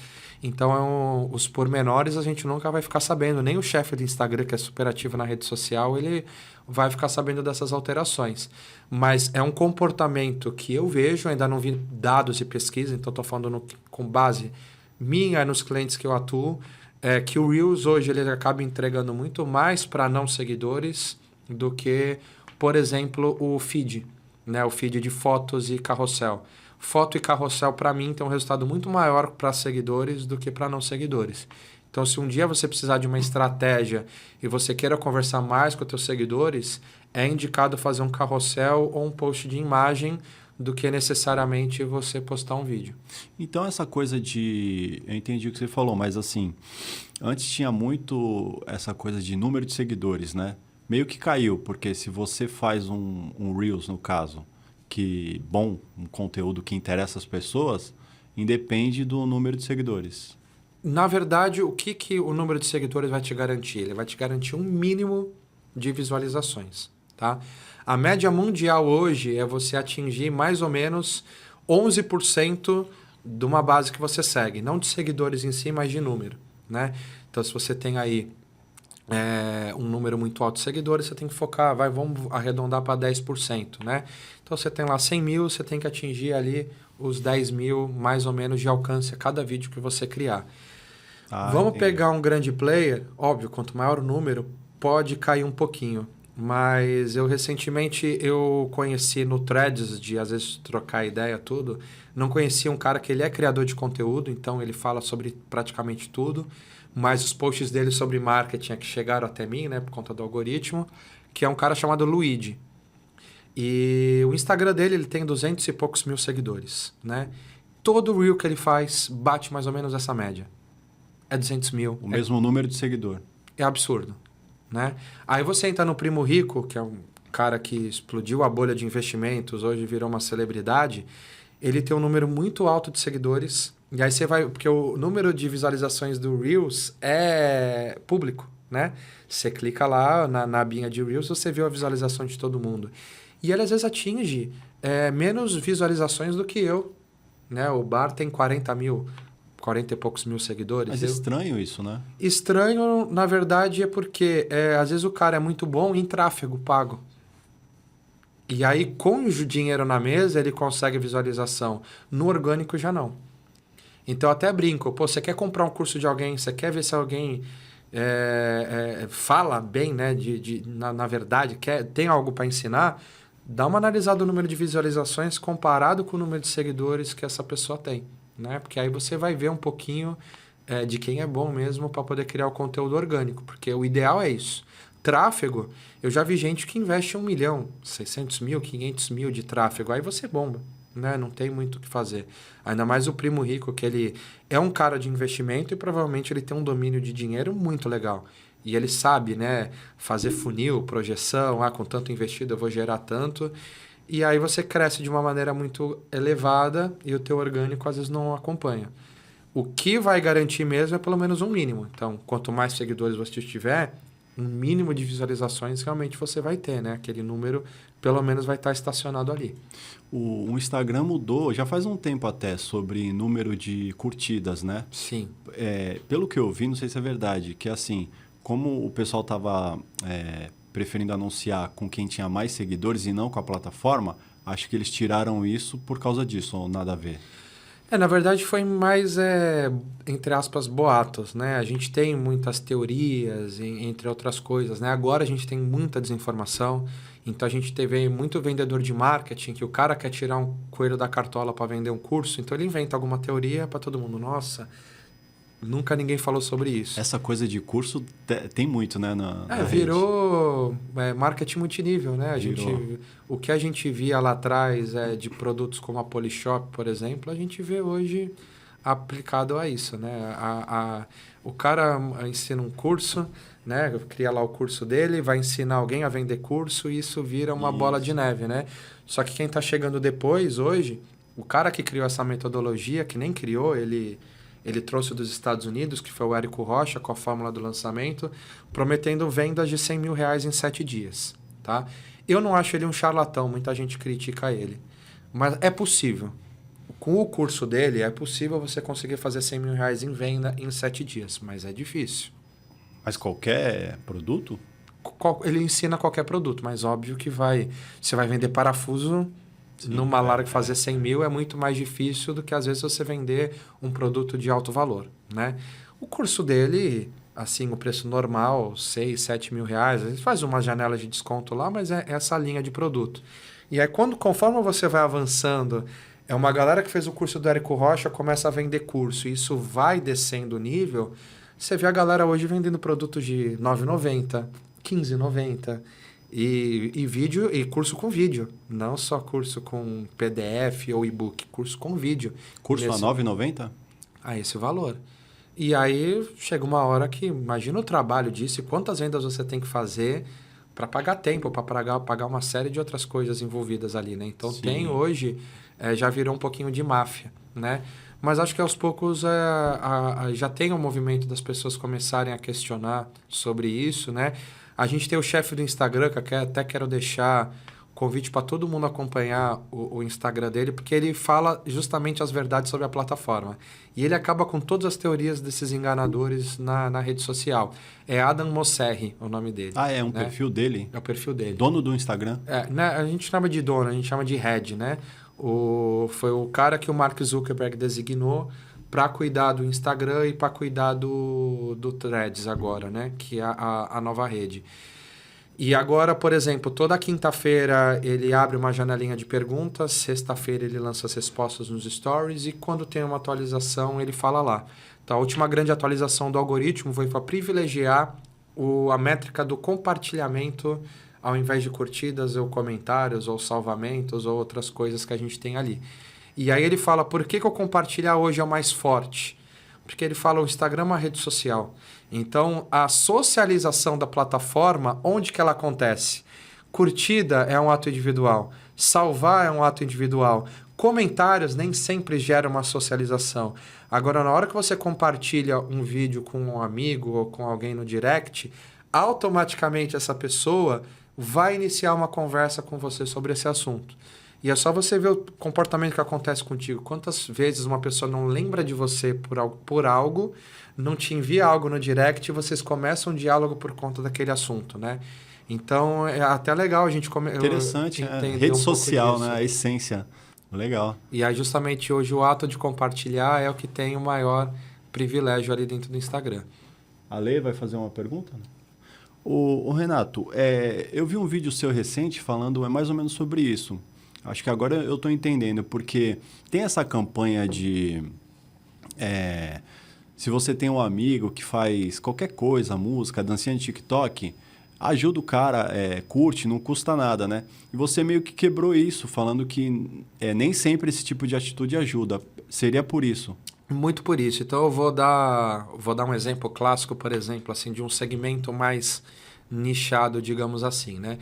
Então, os pormenores a gente nunca vai ficar sabendo. Nem o chefe do Instagram, que é super ativo na rede social, ele vai ficar sabendo dessas alterações. Mas é um comportamento que eu vejo, ainda não vi dados de pesquisa, então estou falando com base minha nos clientes que eu atuo, que o Reels hoje ele acaba entregando muito mais para não seguidores do que, por exemplo, o feed. Né, o feed de fotos e carrossel. Foto e carrossel, para mim, tem um resultado muito maior para seguidores do que para não seguidores. Então, se um dia você precisar de uma estratégia e você queira conversar mais com os seus seguidores, é indicado fazer um carrossel ou um post de imagem do que necessariamente você postar um vídeo. Então, essa coisa de... Eu entendi o que você falou, mas assim, antes tinha muito essa coisa de número de seguidores, né? Meio que caiu, porque se você faz um Reels, no caso, um conteúdo que interessa as pessoas, independe do número de seguidores. Na verdade, o que o número de seguidores vai te garantir? Ele vai te garantir um mínimo de visualizações, tá? A média mundial hoje é você atingir mais ou menos 11% de uma base que você segue. Não de seguidores em si, mas de número, né? Então, se você tem aí um número muito alto de seguidores, você tem que focar, vamos arredondar para 10%, né? Então, você tem lá 100 mil, você tem que atingir ali os 10 mil, mais ou menos, de alcance a cada vídeo que você criar. Vamos pegar um grande player, óbvio, quanto maior o número, pode cair um pouquinho. Mas recentemente eu conheci no Threads, de às vezes trocar ideia, tudo, não conhecia um cara que ele é criador de conteúdo, então ele fala sobre praticamente tudo, mas os posts dele sobre marketing é que chegaram até mim, né, por conta do algoritmo, que é um cara chamado Luigi. E o Instagram dele, ele tem 200 e poucos mil seguidores, né? Todo reel que ele faz bate mais ou menos essa média. É 200 mil. O mesmo número de seguidor. É absurdo, né? Aí você entra no Primo Rico, que é um cara que explodiu a bolha de investimentos, hoje virou uma celebridade, ele tem um número muito alto de seguidores. E aí você vai... Porque o número de visualizações do Reels é público, né? Você clica lá na abinha de Reels, você vê a visualização de todo mundo. E ele às vezes atinge menos visualizações do que eu. Né? O Bar tem 40 e poucos mil seguidores. Mas é estranho isso, né? Estranho, na verdade, é porque às vezes o cara é muito bom em tráfego pago. E aí, com o dinheiro na mesa, ele consegue visualização. No orgânico, já não. Então, eu até brinco. Pô, você quer comprar um curso de alguém, você quer ver se alguém fala bem, né? Na verdade, tem algo para ensinar, dá uma analisada no número de visualizações comparado com o número de seguidores que essa pessoa tem. Né? Porque aí você vai ver um pouquinho de quem é bom mesmo para poder criar o conteúdo orgânico. Porque o ideal é isso. Tráfego, eu já vi gente que investe 1 milhão, 600 mil, 500 mil de tráfego. Aí você bomba, né? Não tem muito o que fazer. Ainda mais o primo rico, que ele é um cara de investimento e provavelmente ele tem um domínio de dinheiro muito legal. E ele sabe, né, fazer funil, projeção, com tanto investido eu vou gerar tanto. E aí você cresce de uma maneira muito elevada e o teu orgânico às vezes não acompanha. O que vai garantir mesmo é pelo menos um mínimo. Então, quanto mais seguidores você tiver, um mínimo de visualizações realmente você vai ter, né? Aquele número pelo menos vai estar estacionado ali. O Instagram mudou, já faz um tempo até, sobre número de curtidas, né? Sim. Pelo que eu vi, não sei se é verdade, que assim, como o pessoal estava preferindo anunciar com quem tinha mais seguidores e não com a plataforma, acho que eles tiraram isso por causa disso, ou nada a ver. Na verdade foi mais, entre aspas, boatos, né? A gente tem muitas teorias, entre outras coisas, né? Agora a gente tem muita desinformação, então a gente teve muito vendedor de marketing, que o cara quer tirar um coelho da cartola para vender um curso, então ele inventa alguma teoria para todo mundo. Nossa, nunca ninguém falou sobre isso. Essa coisa de curso tem muito, né? Na virou marketing multinível, né? O que a gente via lá atrás de produtos como a Polishop, por exemplo, a gente vê hoje aplicado a isso, né? O cara ensina um curso, né? Cria lá o curso dele, vai ensinar alguém a vender curso e isso vira uma bola de neve, né? Só que quem está chegando depois, hoje, o cara que criou essa metodologia, que nem criou, ele trouxe dos Estados Unidos, que foi o Érico Rocha, com a fórmula do lançamento, prometendo vendas de 100 mil reais em 7 dias. Tá? Eu não acho ele um charlatão, muita gente critica ele. Mas é possível. Com o curso dele, é possível você conseguir fazer 100 mil reais em venda em 7 dias, mas é difícil. Mas qualquer produto? Ele ensina qualquer produto, mas óbvio que você vai vender parafuso. Sim, numa larga fazer 100 mil é muito mais difícil do que às vezes você vender um produto de alto valor, né? O curso dele, assim, o preço normal, 6, 7 mil reais, a gente faz uma janela de desconto lá, mas é essa linha de produto. E aí, conforme você vai avançando, uma galera que fez o curso do Érico Rocha começa a vender curso, e isso vai descendo o nível, você vê a galera hoje vendendo produtos de R$ 9,90, R$ 15,90, e vídeo e curso com vídeo, não só curso com PDF ou e-book, curso com vídeo. Curso a R$ 9,90? Esse valor. E aí chega uma hora que, imagina o trabalho disso e quantas vendas você tem que fazer para pagar tempo, para pagar uma série de outras coisas envolvidas ali, né? Então Sim. Tem hoje, já virou um pouquinho de máfia, né? Mas acho que aos poucos já tem um movimento das pessoas começarem a questionar sobre isso, né? A gente tem o chefe do Instagram, que até quero deixar convite para todo mundo acompanhar o Instagram dele, porque ele fala justamente as verdades sobre a plataforma. E ele acaba com todas as teorias desses enganadores na rede social. É Adam Mosseri o nome dele. É um perfil dele? É o perfil dele. Dono do Instagram? Né, a gente chama de dono, a gente chama de head, né? Foi o cara que o Mark Zuckerberg designou para cuidar do Instagram e para cuidar do Threads agora, né? Que é a nova rede. E agora, por exemplo, toda quinta-feira ele abre uma janelinha de perguntas, sexta-feira ele lança as respostas nos stories e quando tem uma atualização ele fala lá. Então, a última grande atualização do algoritmo foi para privilegiar a métrica do compartilhamento ao invés de curtidas ou comentários ou salvamentos ou outras coisas que a gente tem ali. E aí ele fala, por que o compartilhar hoje é o mais forte? Porque ele fala, o Instagram é uma rede social. Então, a socialização da plataforma, onde que ela acontece? Curtida é um ato individual. Salvar é um ato individual. Comentários nem sempre geram uma socialização. Agora, na hora que você compartilha um vídeo com um amigo ou com alguém no direct, automaticamente essa pessoa vai iniciar uma conversa com você sobre esse assunto. E é só você ver o comportamento que acontece contigo. Quantas vezes uma pessoa não lembra de você por algo, não te envia algo no direct e vocês começam um diálogo por conta daquele assunto, né? Então, é até legal a gente Interessante, entender rede um pouco social, disso. né? A essência. Legal. E aí, justamente hoje, o ato de compartilhar é o que tem o maior privilégio ali dentro do Instagram. A Lê vai fazer uma pergunta? O Renato, eu vi um vídeo seu recente falando mais ou menos sobre isso. Acho que agora eu estou entendendo, porque tem essa campanha de... se você tem um amigo que faz qualquer coisa, música, dancinha de TikTok, ajuda o cara, curte, não custa nada, né? E você meio que quebrou isso, falando que nem sempre esse tipo de atitude ajuda. Seria por isso? Muito por isso. Então, eu vou dar um exemplo clássico, por exemplo, assim, de um segmento mais nichado, digamos assim, né?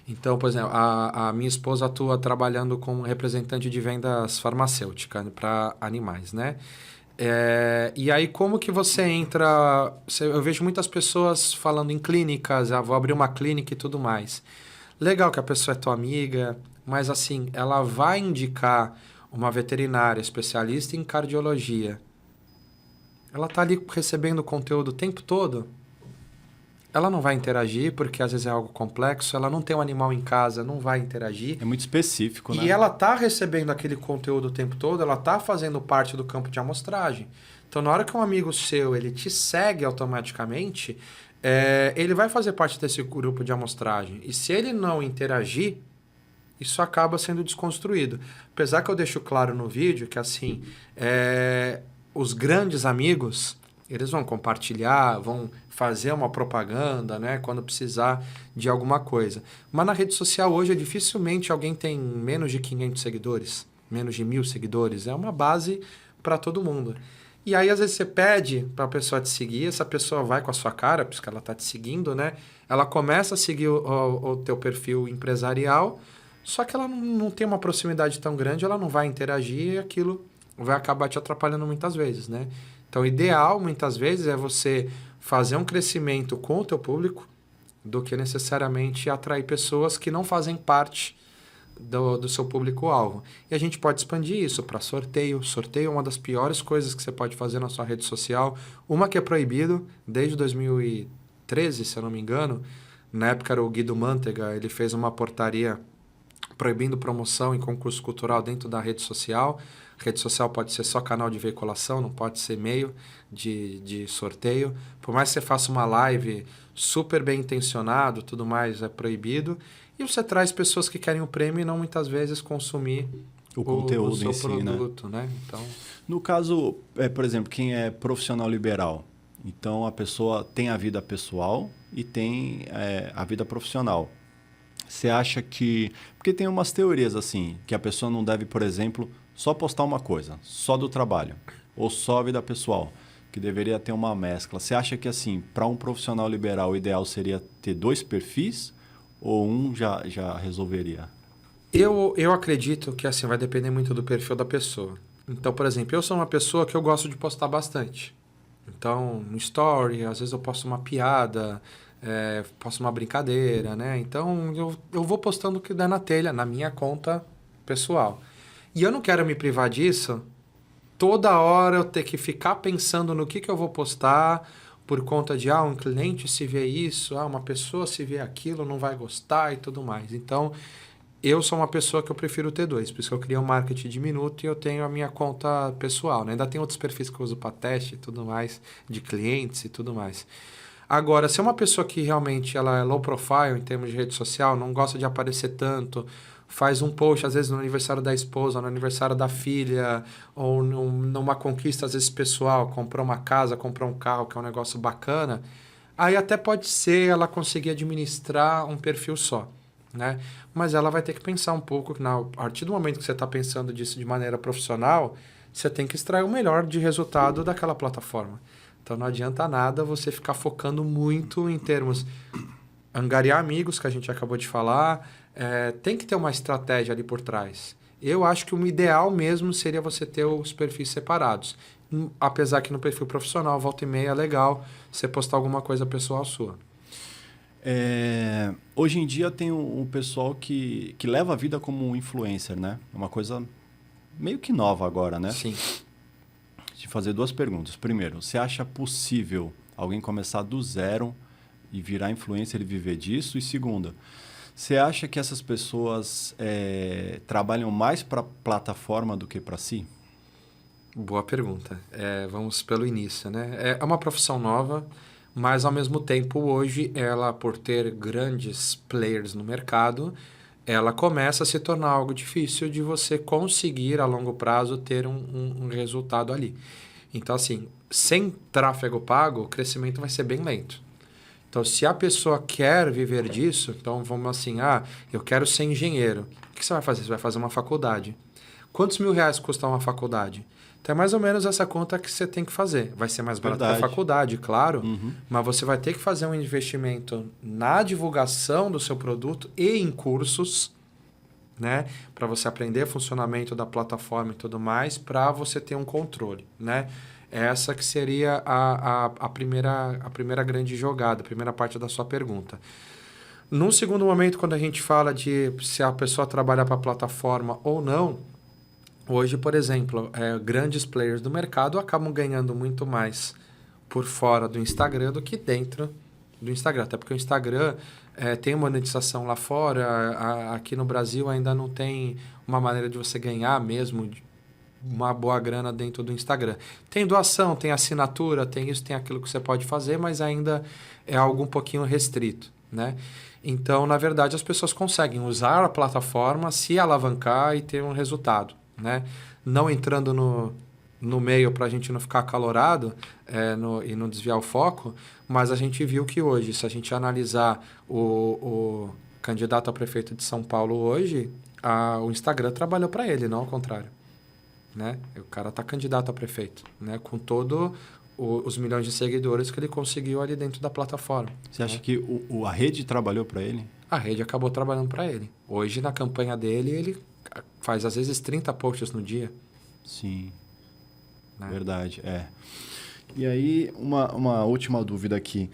Então, por exemplo, a minha esposa atua trabalhando como representante de vendas farmacêuticas para animais, né? E aí, como que você entra... Eu vejo muitas pessoas falando em clínicas, vou abrir uma clínica e tudo mais. Legal que a pessoa é tua amiga, mas assim, ela vai indicar uma veterinária especialista em cardiologia. Ela está ali recebendo conteúdo o tempo todo. Ela não vai interagir, porque às vezes é algo complexo. Ela não tem um animal em casa, não vai interagir. É muito específico, né? E ela está recebendo aquele conteúdo o tempo todo, ela está fazendo parte do campo de amostragem. Então, na hora que um amigo seu ele te segue automaticamente, ele vai fazer parte desse grupo de amostragem. E se ele não interagir, isso acaba sendo desconstruído. Apesar que eu deixo claro no vídeo que, assim, os grandes amigos, eles vão compartilhar, vão fazer uma propaganda, né, quando precisar de alguma coisa. Mas na rede social hoje, dificilmente alguém tem menos de 500 seguidores, menos de 1.000 seguidores. É uma base para todo mundo. E aí, às vezes, você pede para a pessoa te seguir, essa pessoa vai com a sua cara, porque ela está te seguindo, né? Ela começa a seguir o teu perfil empresarial, só que ela não tem uma proximidade tão grande, ela não vai interagir e aquilo vai acabar te atrapalhando muitas vezes, né? Então, o ideal, muitas vezes, é você fazer um crescimento com o teu público do que necessariamente atrair pessoas que não fazem parte do seu público-alvo. E a gente pode expandir isso para sorteio. Sorteio é uma das piores coisas que você pode fazer na sua rede social. Uma que é proibido desde 2013, se eu não me engano. Na época era o Guido Mantega, ele fez uma portaria proibindo promoção em concurso cultural dentro da rede social. A rede social pode ser só canal de veiculação, não pode ser meio de sorteio. Por mais que você faça uma live super bem intencionado, tudo mais é proibido. E você traz pessoas que querem o prêmio e não muitas vezes consumir o conteúdo o seu em si, produto, né? Então... No caso, por exemplo, quem é profissional liberal, então a pessoa tem a vida pessoal e tem a vida profissional. Você acha que... Porque tem umas teorias assim, que a pessoa não deve, por exemplo, só postar uma coisa, só do trabalho, ou só a vida pessoal, que deveria ter uma mescla. Você acha que, assim, para um profissional liberal, o ideal seria ter 2 perfis, ou um já resolveria? Eu acredito que, assim, vai depender muito do perfil da pessoa. Então, por exemplo, eu sou uma pessoa que eu gosto de postar bastante. Então, no story, às vezes eu posto uma piada... posto uma brincadeira, né? Então, eu vou postando o que der na telha, na minha conta pessoal. E eu não quero me privar disso, toda hora eu ter que ficar pensando no que eu vou postar, por conta de, um cliente se vê isso, uma pessoa se vê aquilo, não vai gostar e tudo mais. Então, eu sou uma pessoa que eu prefiro ter 2, por isso que eu criei um marketing de minuto e eu tenho a minha conta pessoal, né? Ainda tem outros perfis que eu uso para teste e tudo mais, de clientes e tudo mais. Agora, se é uma pessoa que realmente ela é low profile em termos de rede social, não gosta de aparecer tanto, faz um post, às vezes, no aniversário da esposa, no aniversário da filha, ou numa conquista, às vezes, pessoal, comprou uma casa, comprou um carro, que é um negócio bacana, aí até pode ser ela conseguir administrar um perfil só, né? Mas ela vai ter que pensar um pouco, que a partir do momento que você está pensando disso de maneira profissional, você tem que extrair o melhor de resultado daquela plataforma. Então, não adianta nada você ficar focando muito em termos angariar amigos, que a gente acabou de falar. Tem que ter uma estratégia ali por trás. Eu acho que o ideal mesmo seria você ter os perfis separados. Apesar que no perfil profissional, volta e meia, é legal você postar alguma coisa pessoal sua. Hoje em dia tem um pessoal que leva a vida como um influencer, né? É uma coisa meio que nova agora, né? Sim. Te fazer 2 perguntas. Primeiro, você acha possível alguém começar do zero e virar influencer e viver disso? E segunda, você acha que essas pessoas trabalham mais para a plataforma do que para si? Boa pergunta. Vamos pelo início, né? É uma profissão nova, mas ao mesmo tempo hoje ela, por ter grandes players no mercado, ela começa a se tornar algo difícil de você conseguir a longo prazo ter um resultado ali. Então, assim, sem tráfego pago, o crescimento vai ser bem lento. Então, se a pessoa quer viver disso, então vamos assim, eu quero ser engenheiro. O que você vai fazer? Você vai fazer uma faculdade. Quantos R$ 1.000 custa uma faculdade? Então, é mais ou menos essa conta que você tem que fazer. Vai ser mais barato que a faculdade, claro, mas você vai ter que fazer um investimento na divulgação do seu produto e em cursos, né? Para você aprender o funcionamento da plataforma e tudo mais, para você ter um controle, né? Essa que seria a primeira grande jogada, a primeira parte da sua pergunta. Num segundo momento, quando a gente fala de se a pessoa trabalha para a plataforma ou não, hoje, por exemplo, grandes players do mercado acabam ganhando muito mais por fora do Instagram do que dentro do Instagram. Até porque o Instagram tem monetização lá fora, aqui no Brasil ainda não tem uma maneira de você ganhar mesmo uma boa grana dentro do Instagram. Tem doação, tem assinatura, tem isso, tem aquilo que você pode fazer, mas ainda é algo um pouquinho restrito, né? Então, na verdade, as pessoas conseguem usar a plataforma, se alavancar e ter um resultado, né? Não entrando no meio para a gente não ficar acalorado e não desviar o foco, mas a gente viu que hoje, se a gente analisar o candidato a prefeito de São Paulo hoje, o Instagram trabalhou para ele, não ao contrário. Né? O cara está candidato a prefeito, né? Com todos os milhões de seguidores que ele conseguiu ali dentro da plataforma. Você acha que a rede trabalhou para ele? A rede acabou trabalhando para ele. Hoje, na campanha dele, ele faz às vezes 30 posts no dia. Sim, né? Verdade, E aí, uma última dúvida aqui.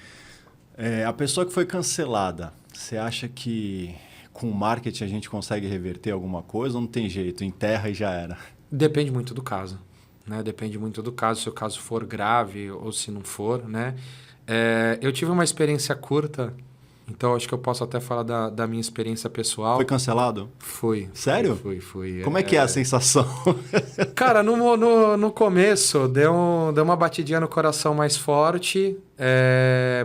A pessoa que foi cancelada, você acha que com marketing a gente consegue reverter alguma coisa ou não tem jeito? Enterra e já era? Depende muito do caso, né? Depende muito do caso, se o caso for grave ou se não for, né? Eu tive uma experiência curta, então acho que eu posso até falar da minha experiência pessoal. Foi cancelado? Fui. Sério? Fui. Como é que é a sensação? Cara, no começo deu uma batidinha no coração mais forte,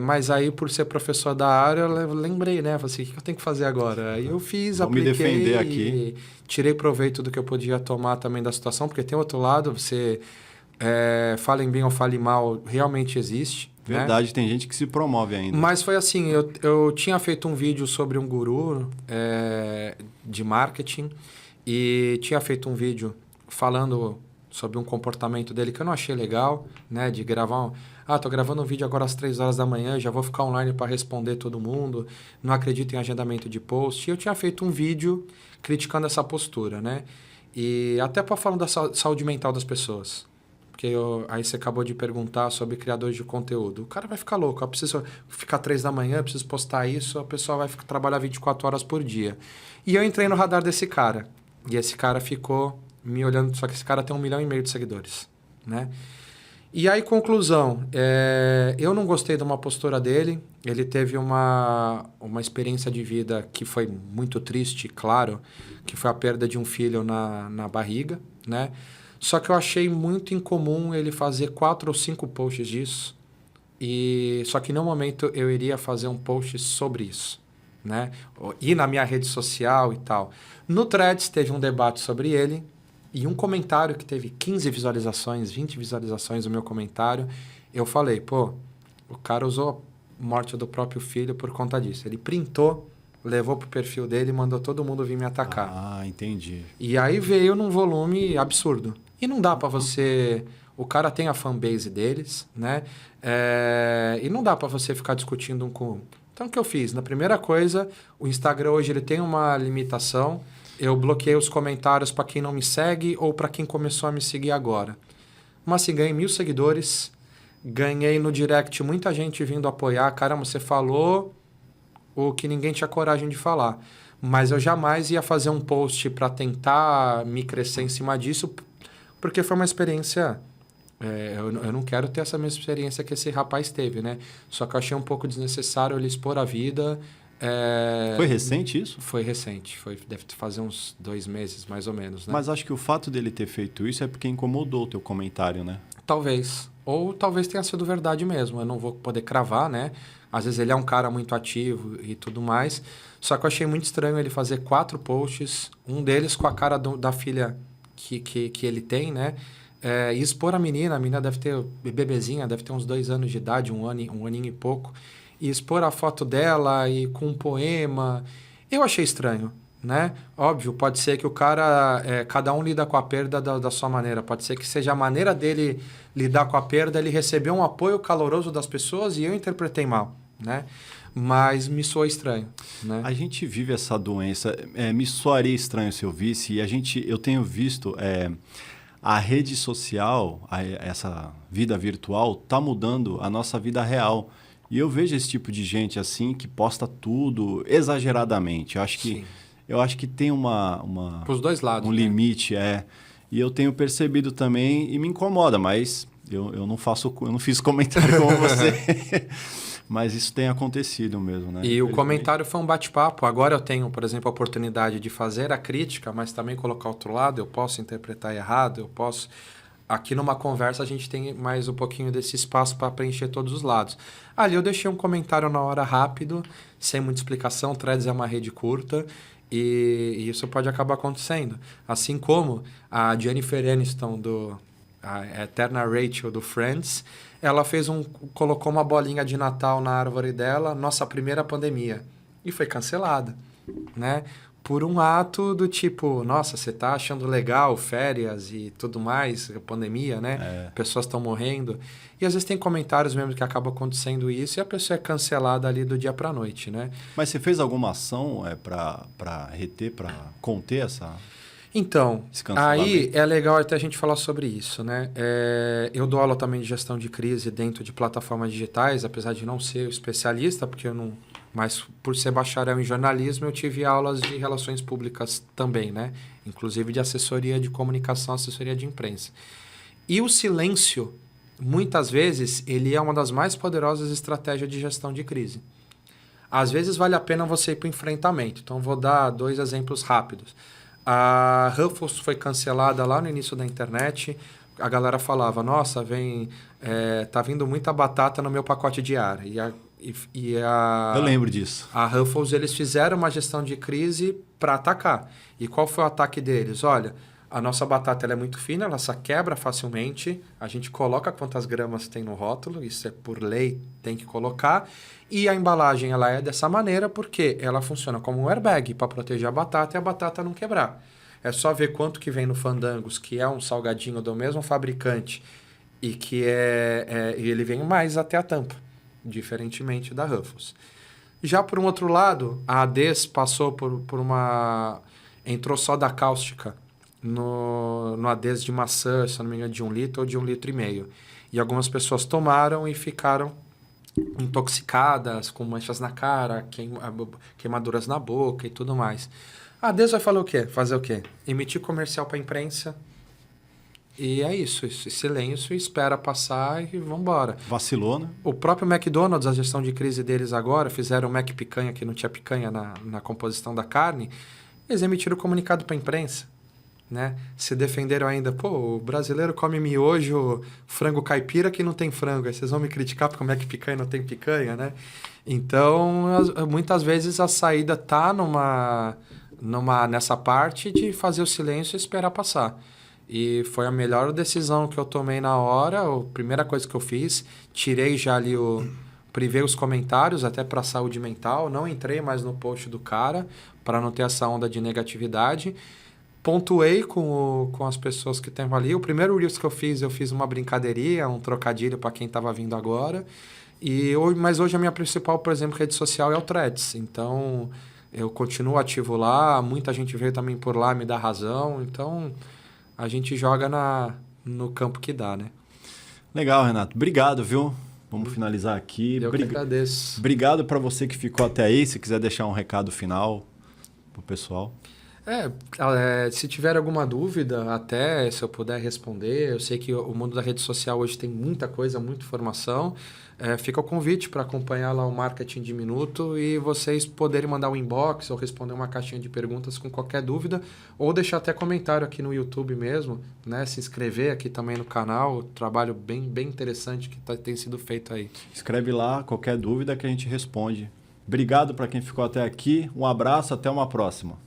mas aí por ser professor da área eu lembrei, né? Falei assim, o que eu tenho que fazer agora? Aí eu fiz, Vou apliquei me defender aqui. Tirei proveito do que eu podia tomar também da situação, porque tem outro lado, você falem bem ou fale mal, realmente existe. Verdade, né? Tem gente que se promove ainda. Mas foi assim, eu tinha feito um vídeo sobre um guru de marketing e tinha feito um vídeo falando sobre um comportamento dele que eu não achei legal, né? De gravar tô gravando um vídeo agora às 3 horas da manhã, já vou ficar online para responder todo mundo, não acredito em agendamento de post. E eu tinha feito um vídeo criticando essa postura, né? E até para falar da saúde mental das pessoas. Porque aí você acabou de perguntar sobre criadores de conteúdo. O cara vai ficar louco. Eu preciso ficar 3 da manhã, eu preciso postar isso, a pessoa vai trabalhar 24 horas por dia. E eu entrei no radar desse cara. E esse cara ficou me olhando, só que esse cara tem 1,5 milhão de seguidores, né? E aí, conclusão, eu não gostei de uma postura dele. Ele teve uma experiência de vida que foi muito triste, claro, que foi a perda de um filho na barriga, né? Só que eu achei muito incomum ele fazer 4 ou 5 posts disso. Só que no momento eu iria fazer um post sobre isso, né? Ir na minha rede social e tal. No Threads teve um debate sobre ele. E um comentário que teve 15 visualizações, 20 visualizações no meu comentário, eu falei, o cara usou a morte do próprio filho por conta disso. Ele printou, levou pro perfil dele e mandou todo mundo vir me atacar. Ah, entendi. E aí veio num volume absurdo. E não dá para você... O cara tem a fanbase deles, né? E não dá para você ficar discutindo um com um. Então, o que eu fiz? Na primeira coisa, o Instagram hoje ele tem uma limitação. Eu bloqueei os comentários para quem não me segue ou para quem começou a me seguir agora. Mas assim, ganhei 1.000 seguidores. Ganhei no direct muita gente vindo apoiar. Caramba, você falou o que ninguém tinha coragem de falar. Mas eu jamais ia fazer um post para tentar me crescer em cima disso, porque foi uma experiência... eu não quero ter essa mesma experiência que esse rapaz teve, né? Só que eu achei um pouco desnecessário ele expor a vida. Foi recente isso? Foi recente. Deve fazer uns 2 meses, mais ou menos, né? Mas acho que o fato dele ter feito isso é porque incomodou o teu comentário, né? Talvez. Ou talvez tenha sido verdade mesmo. Eu não vou poder cravar, né? Às vezes ele é um cara muito ativo e tudo mais. Só que eu achei muito estranho ele fazer 4 posts, um deles com a cara da filha que ele tem, né? E expor a menina deve ter, bebezinha, deve ter uns 2 anos de idade, um aninho e pouco. E expor a foto dela e com um poema. Eu achei estranho, né? Óbvio, pode ser que o cara, cada um lida com a perda da sua maneira. Pode ser que seja a maneira dele lidar com a perda, ele recebeu um apoio caloroso das pessoas e eu interpretei mal, né? Mas me soa estranho, né? A gente vive essa doença. Me soaria estranho se eu visse. E eu tenho visto... a rede social, essa vida virtual, está mudando a nossa vida real. E eu vejo esse tipo de gente assim que posta tudo exageradamente. Eu acho que tem Pros dois lados, um né? limite, E eu tenho percebido também e me incomoda, mas eu não fiz comentário como você. Mas isso tem acontecido mesmo, né? E o comentário foi um bate-papo. Agora eu tenho, por exemplo, a oportunidade de fazer a crítica, mas também colocar outro lado. Eu posso interpretar errado, eu posso... Aqui numa conversa a gente tem mais um pouquinho desse espaço para preencher todos os lados. Ali eu deixei um comentário na hora rápido, sem muita explicação. Threads é uma rede curta e isso pode acabar acontecendo. Assim como a Jennifer Aniston, a eterna Rachel do Friends, ela colocou uma bolinha de Natal na árvore dela, nossa primeira pandemia, e foi cancelada, né? Por um ato do tipo, nossa, você tá achando legal férias e tudo mais, pandemia, né? Pessoas estão morrendo. E às vezes tem comentários mesmo que acabam acontecendo isso e a pessoa é cancelada ali do dia para a noite, né? Mas você fez alguma ação para reter, para conter essa... Então, aí é legal até a gente falar sobre isso, né? Eu dou aula também de gestão de crise dentro de plataformas digitais, apesar de não ser especialista, porque eu não... Mas por ser bacharel em jornalismo, eu tive aulas de relações públicas também, né? Inclusive de assessoria de comunicação, assessoria de imprensa. E o silêncio, muitas vezes, ele é uma das mais poderosas estratégias de gestão de crise. Às vezes vale a pena você ir para o enfrentamento. Então, vou dar 2 exemplos rápidos. A Ruffles foi cancelada lá no início da internet. A galera falava, nossa, tá vindo muita batata no meu pacote diário. Eu lembro disso. A Ruffles, eles fizeram uma gestão de crise para atacar. E qual foi o ataque deles? Olha, a nossa batata ela é muito fina, ela se quebra facilmente. A gente coloca quantas gramas tem no rótulo, isso é por lei, tem que colocar. E a embalagem ela é dessa maneira porque ela funciona como um airbag para proteger a batata e a batata não quebrar. É só ver quanto que vem no Fandangos, que é um salgadinho do mesmo fabricante e que e ele vem mais até a tampa, diferentemente da Ruffles. Já por um outro lado, a Ades passou por uma... Entrou soda cáustica no Ades de maçã, se não me engano, de 1 litro ou de 1,5 litro. E algumas pessoas tomaram e ficaram intoxicadas, com manchas na cara, queimaduras na boca e tudo mais. A Ades vai fazer o quê? Emitir comercial para a imprensa. E é isso, silêncio, espera passar e vamos embora. Vacilou, né? O próprio McDonald's, a gestão de crise deles agora, fizeram o Mac Picanha, que não tinha picanha na composição da carne, eles emitiram o comunicado para a imprensa, né? Se defenderam ainda, o brasileiro come miojo, frango caipira que não tem frango, aí vocês vão me criticar porque o Mac Picanha não tem picanha, né? Então, muitas vezes a saída está nessa parte de fazer o silêncio e esperar passar. E foi a melhor decisão que eu tomei na hora. A primeira coisa que eu fiz, tirei já ali privei os comentários até para a saúde mental. Não entrei mais no post do cara para não ter essa onda de negatividade. Pontuei com as pessoas que estavam ali. O primeiro Reels que eu fiz uma brincadeirinha, um trocadilho para quem estava vindo agora. Mas hoje a minha principal, por exemplo, rede social é o Threads. Então, eu continuo ativo lá. Muita gente veio também por lá me dar razão. Então... A gente joga no campo que dá, né? Legal, Renato. Obrigado, viu? Vamos finalizar aqui. Eu que agradeço. Obrigado para você que ficou até aí. Se quiser deixar um recado final pro pessoal. Se tiver alguma dúvida, até se eu puder responder, eu sei que o mundo da rede social hoje tem muita coisa, muita informação. Fica o convite para acompanhar lá o Marketing de Minuto e vocês poderem mandar um inbox ou responder uma caixinha de perguntas com qualquer dúvida, ou deixar até comentário aqui no YouTube mesmo, né? Se inscrever aqui também no canal, trabalho bem interessante que tem sido feito aí. Escreve lá qualquer dúvida que a gente responde. Obrigado para quem ficou até aqui. Um abraço, até uma próxima.